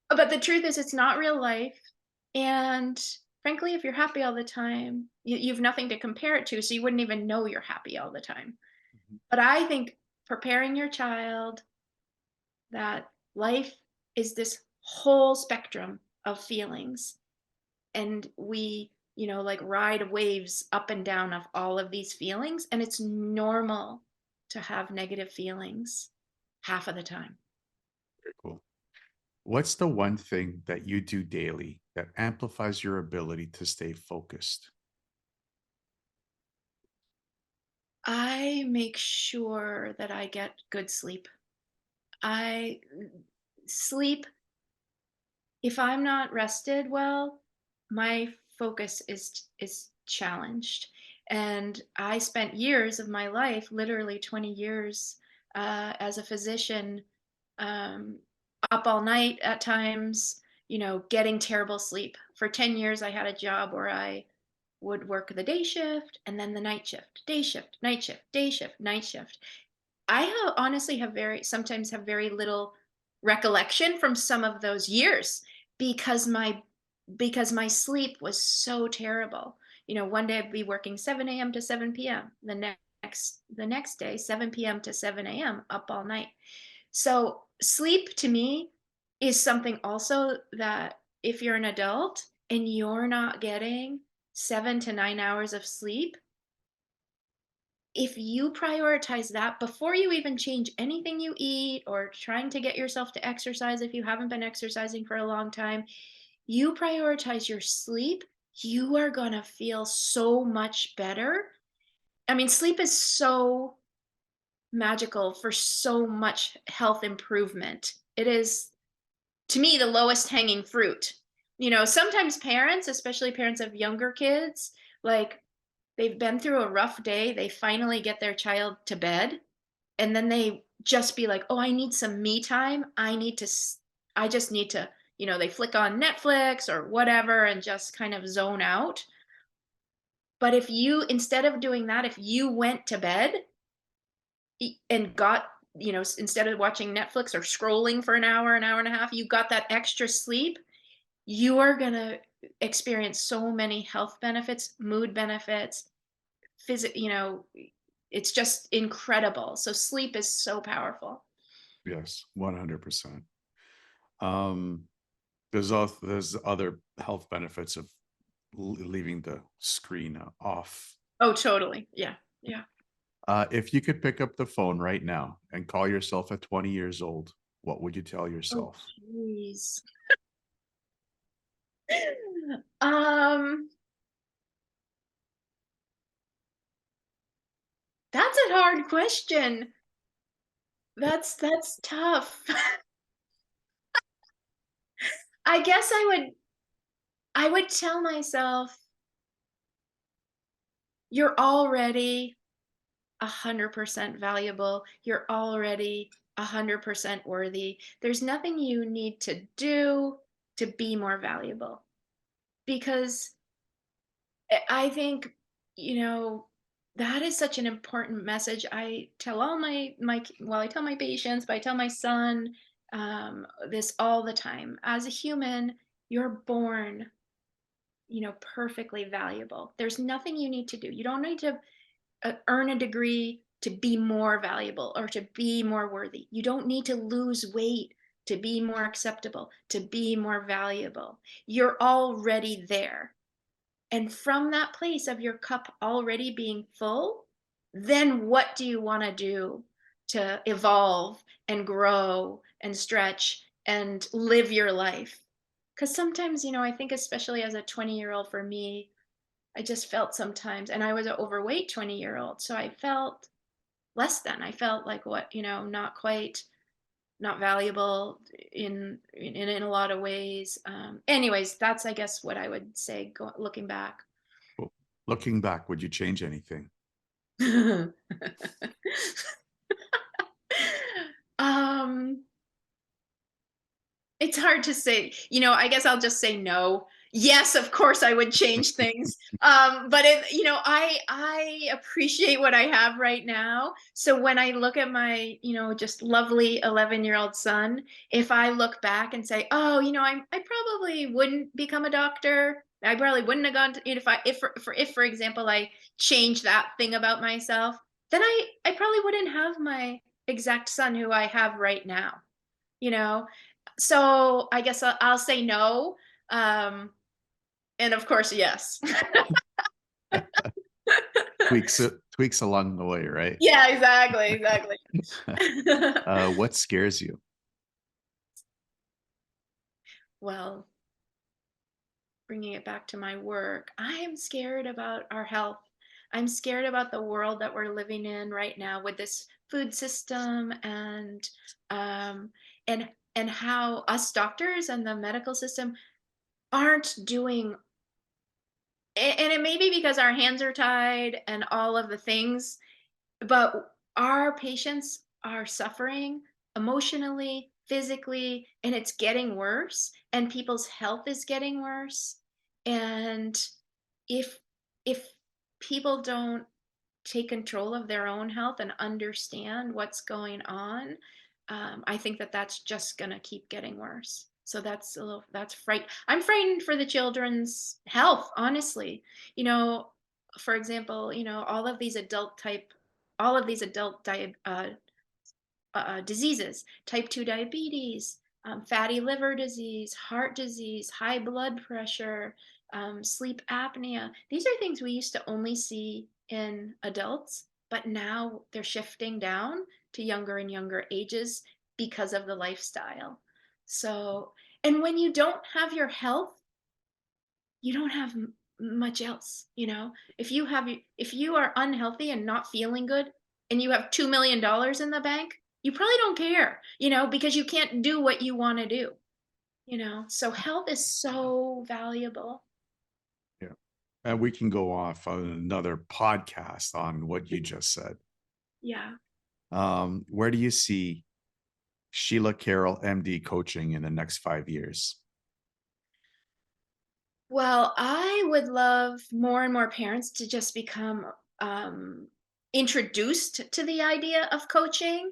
But the truth is, it's not real life. And frankly, if you're happy all the time, you've nothing to compare it to, so you wouldn't even know you're happy all the time. Mhm. But I think preparing your child that life is this whole spectrum of feelings, and we, like ride waves up and down of all of these feelings, and it's normal to have negative feelings half of the time. Very cool. What's the one thing that you do daily that amplifies your ability to stay focused? I make sure that I get good sleep. I sleep, if I'm not rested well, my focus is challenged. And I spent years of my life, literally 20 years, as a physician, um, up all night at times. getting terrible sleep. For 10 years, I had a job where I would work the day shift and then the night shift, day shift, night shift, day shift, night shift. Honestly have sometimes have very little recollection from some of those years because my sleep was so terrible. One day I'd be working 7 a.m. to 7 p.m. The next day 7 p.m. to 7 a.m. up all night. So sleep to me is something also that if you're an adult and you're not getting 7 to 9 hours of sleep, if you prioritize that before you even change anything you eat or trying to get yourself to exercise if you haven't been exercising for a long time, you prioritize your sleep, you are going to feel so much better. I mean, sleep is so magical for so much health improvement. It is, to me, the lowest hanging fruit. Sometimes parents, especially parents of younger kids, like they've been through a rough day, they finally get their child to bed, and then they just be like, "Oh, I need some me time. I just need to," they flick on Netflix or whatever and just kind of zone out. But if you, instead of doing that, if you went to bed and got, instead of watching Netflix or scrolling for an hour and a half, you got that extra sleep, you are going to experience so many health benefits, mood benefits, it's just incredible. So sleep is so powerful. Yes, 100%. Um, there's other health benefits of leaving the screen off. Oh, totally. Yeah. Yeah. If you could pick up the phone right now and call yourself at 20 years old, what would you tell Oh, yourself? jeez. Um, that's a hard question. That's tough. I guess I would tell myself, you're already 100% valuable. You're already 100% worthy. There's nothing you need to do to be more valuable. Because I think, you know, that is such an important message. I tell all well, I tell my patients, but I tell my son this all the time. As a human, you're born, perfectly valuable. There's nothing you need to do. You don't need to earn a degree to be more valuable or to be more worthy. You don't need to lose weight to be more acceptable, to be more valuable. You're already there. And from that place of your cup already being full, then what do you want to do to evolve and grow and stretch and live your life? Because sometimes, I think, especially as a 20-year-old for me, I just felt sometimes, and I was an overweight 20-year-old, so I felt less than. I felt like not quite, not valuable in a lot of ways. Anyways, that's, I guess, what I would say looking back. Well, looking back, would you change anything? um It's hard to say. I guess I'll just say no. Yes, of course I would change things. But I appreciate what I have right now. So when I look at my, just lovely 11-year-old son, if I look back and say, "Oh, I probably wouldn't become a doctor. I probably wouldn't have gone to, if for example I changed that thing about myself, then I probably wouldn't have my exact son who I have right now." You know? So, I guess I'll say no, um, and of course, yes. Tweaks along the way, right? Yeah, exactly, exactly. What scares you? Well, bringing it back to my work, I am scared about our health. I'm scared about the world that we're living in right now with this food system um, and and how us doctors and the medical system aren't doing. And it may be because our hands are tied and all of the things, but our patients are suffering emotionally, physically, and it's getting worse, and people's health is getting worse. And if if people don't take control of their own health and understand what's going on, I think that that's just going to keep getting worse. So that's a little, that's fright. I'm frightened for the children's health, honestly. You know, for example, all of these diseases, type 2 diabetes, fatty liver disease, heart disease, high blood pressure, sleep apnea. These are things we used to only see in adults, but now they're shifting down to younger and younger ages because of the lifestyle. So, and when you don't have your health, you don't have much else, you know? If you are unhealthy and not feeling good and you have $2 million in the bank, you probably don't care, because you can't do what you want to do, so health is so valuable. Yeah. And we can go off on another podcast on what you just said. Yeah. Where do you see Sheila Carroll MD coaching in the next 5 years? Well, I would love more and more parents to just become um, introduced to the idea of coaching.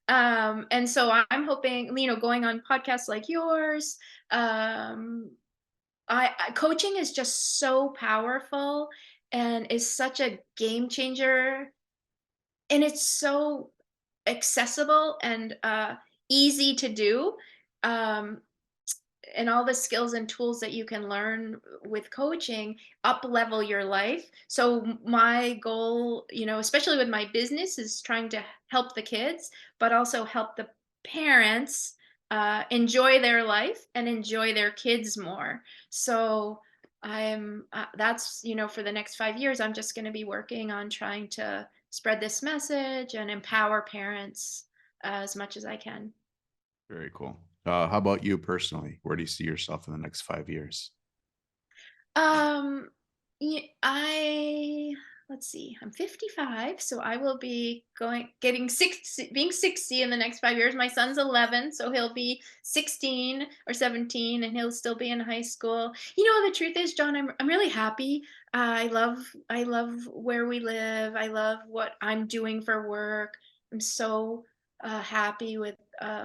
And so I'm hoping, going on podcasts like yours. Um, coaching is just so powerful and is such a game changer. And it's so accessible and easy to do. Um, and all the skills and tools that you can learn with coaching up level your life. So my goal, especially with my business, is trying to help the kids but also help the parents enjoy their life and enjoy their kids more. So I'm that's for the next 5 years I'm just going to be working on trying to spread this message and empower parents as much as I can. Very cool. How about you personally? Where do you see yourself in the next 5 years? Um, I let's see. I'm 55, so I will be getting 60, being 60 in the next 5 years. My son's 11, so he'll be 16 or 17, and he'll still be in high school. The truth is, John, I'm really happy. I love where we live. I love what I'm doing for work. I'm so happy with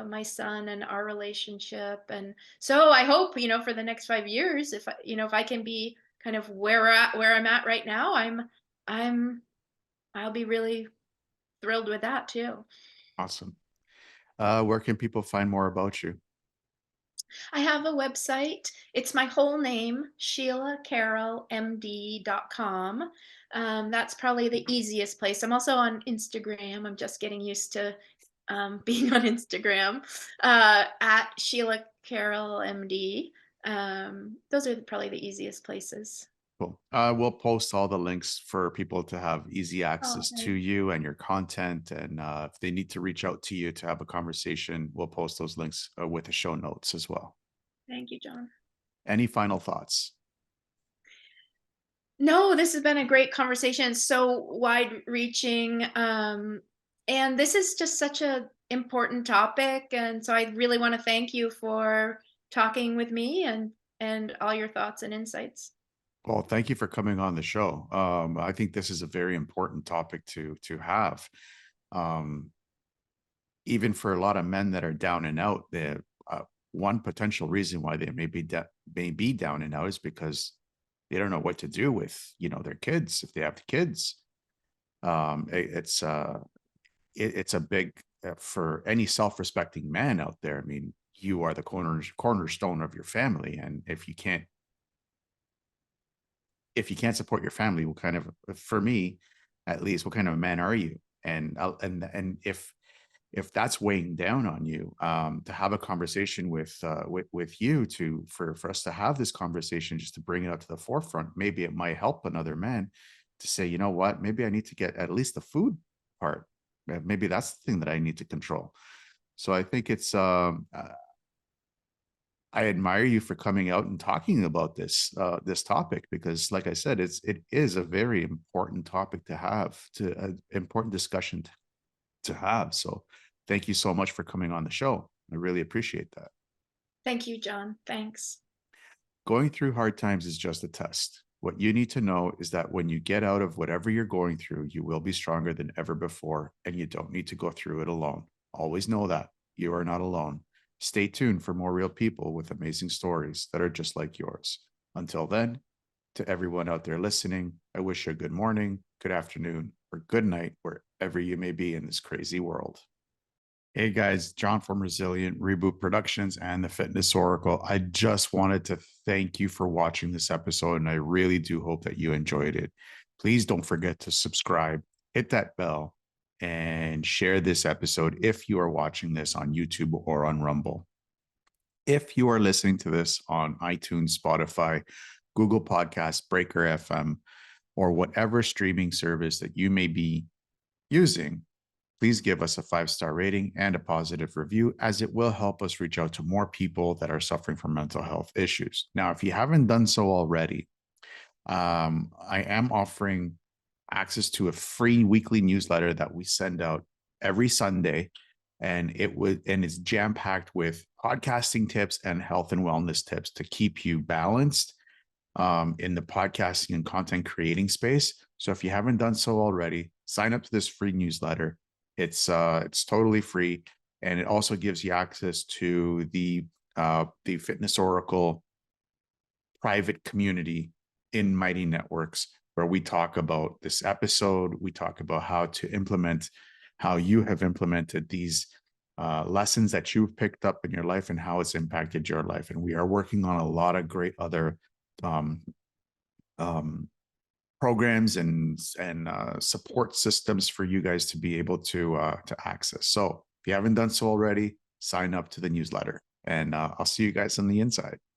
my son and our relationship, and so I hope, for the next 5 years, if I can be kind of where I'm at right now, I'm I'll be really thrilled with that too. Awesome. Where can people find more about you? I have a website. It's my whole name, SheilaCarrollMD.com. That's probably the easiest place. I'm also on Instagram. I'm just getting used to being on Instagram at Sheila Carroll MD. Those are probably the easiest places. Cool. We'll post all the links for people to have easy Oh, access to you and your content. And if they need to reach out to you to have a conversation, we'll post those links with the show notes as well. thank you, John. Any final thoughts? No, this has been a great conversation, so wide reaching. And this is just such a important topic. And so I really want to thank you for talking with me and all your thoughts and insights. Well, thank you for coming on the show. I think this is a very important topic to have. Um, Even for a lot of men that are down and out, the one potential reason why they may be down and out is because they don't know what to do with their kids if they have the kids. It's a big for any self-respecting man out there. I mean, you are the cornerstone of your family, and if you can't support your family, what kind of, for me at least, what kind of a man are you? And if that's weighing down on you, to have a conversation with you, for us to have this conversation, just to bring it up to the forefront, maybe it might help another man to say, you know what, maybe I need to get at least the food part. Maybe that's the thing that I need to control. So I think I admire you for coming out and talking about this topic, because like I said, it is a very important topic to have, to an important discussion to have. So thank you so much for coming on the show. I really appreciate that. Thank you, John. Thanks. Going through hard times is just a test. What you need to know is that when you get out of whatever you're going through, you will be stronger than ever before, and you don't need to go through it alone. Always know that you are not alone. Stay tuned for more real people with amazing stories that are just like yours. Until then, to everyone out there listening, I wish you a good morning, good afternoon, or good night, wherever you may be in this crazy world. Hey guys, John from Resilient Reboot Productions and the Fitness Oracle. I just wanted to thank you for watching this episode, and I really do hope that you enjoyed it. Please don't forget to subscribe, hit that bell, and share this episode if you are watching this on YouTube or on Rumble. If you are listening to this on iTunes, Spotify, Google Podcasts, Breaker FM, or whatever streaming service that you may be using, please give us a 5-star rating and a positive review, as it will help us reach out to more people that are suffering from mental health issues. Now, if you haven't done so already, I am offering access to a free weekly newsletter that we send out every Sunday, and it's jam-packed with podcasting tips and health and wellness tips to keep you balanced in the podcasting and content creating space. So if you haven't done so already, sign up to this free newsletter. It's totally free, and it also gives you access to the Fitness Oracle private community in Mighty Networks, where we talk about this episode. We talk about how you have implemented these lessons that you've picked up in your life and how it's impacted your life. And we are working on a lot of great other programs and support systems for you guys to be able to access. So if you haven't done so already, sign up to the newsletter, and I'll see you guys on the inside.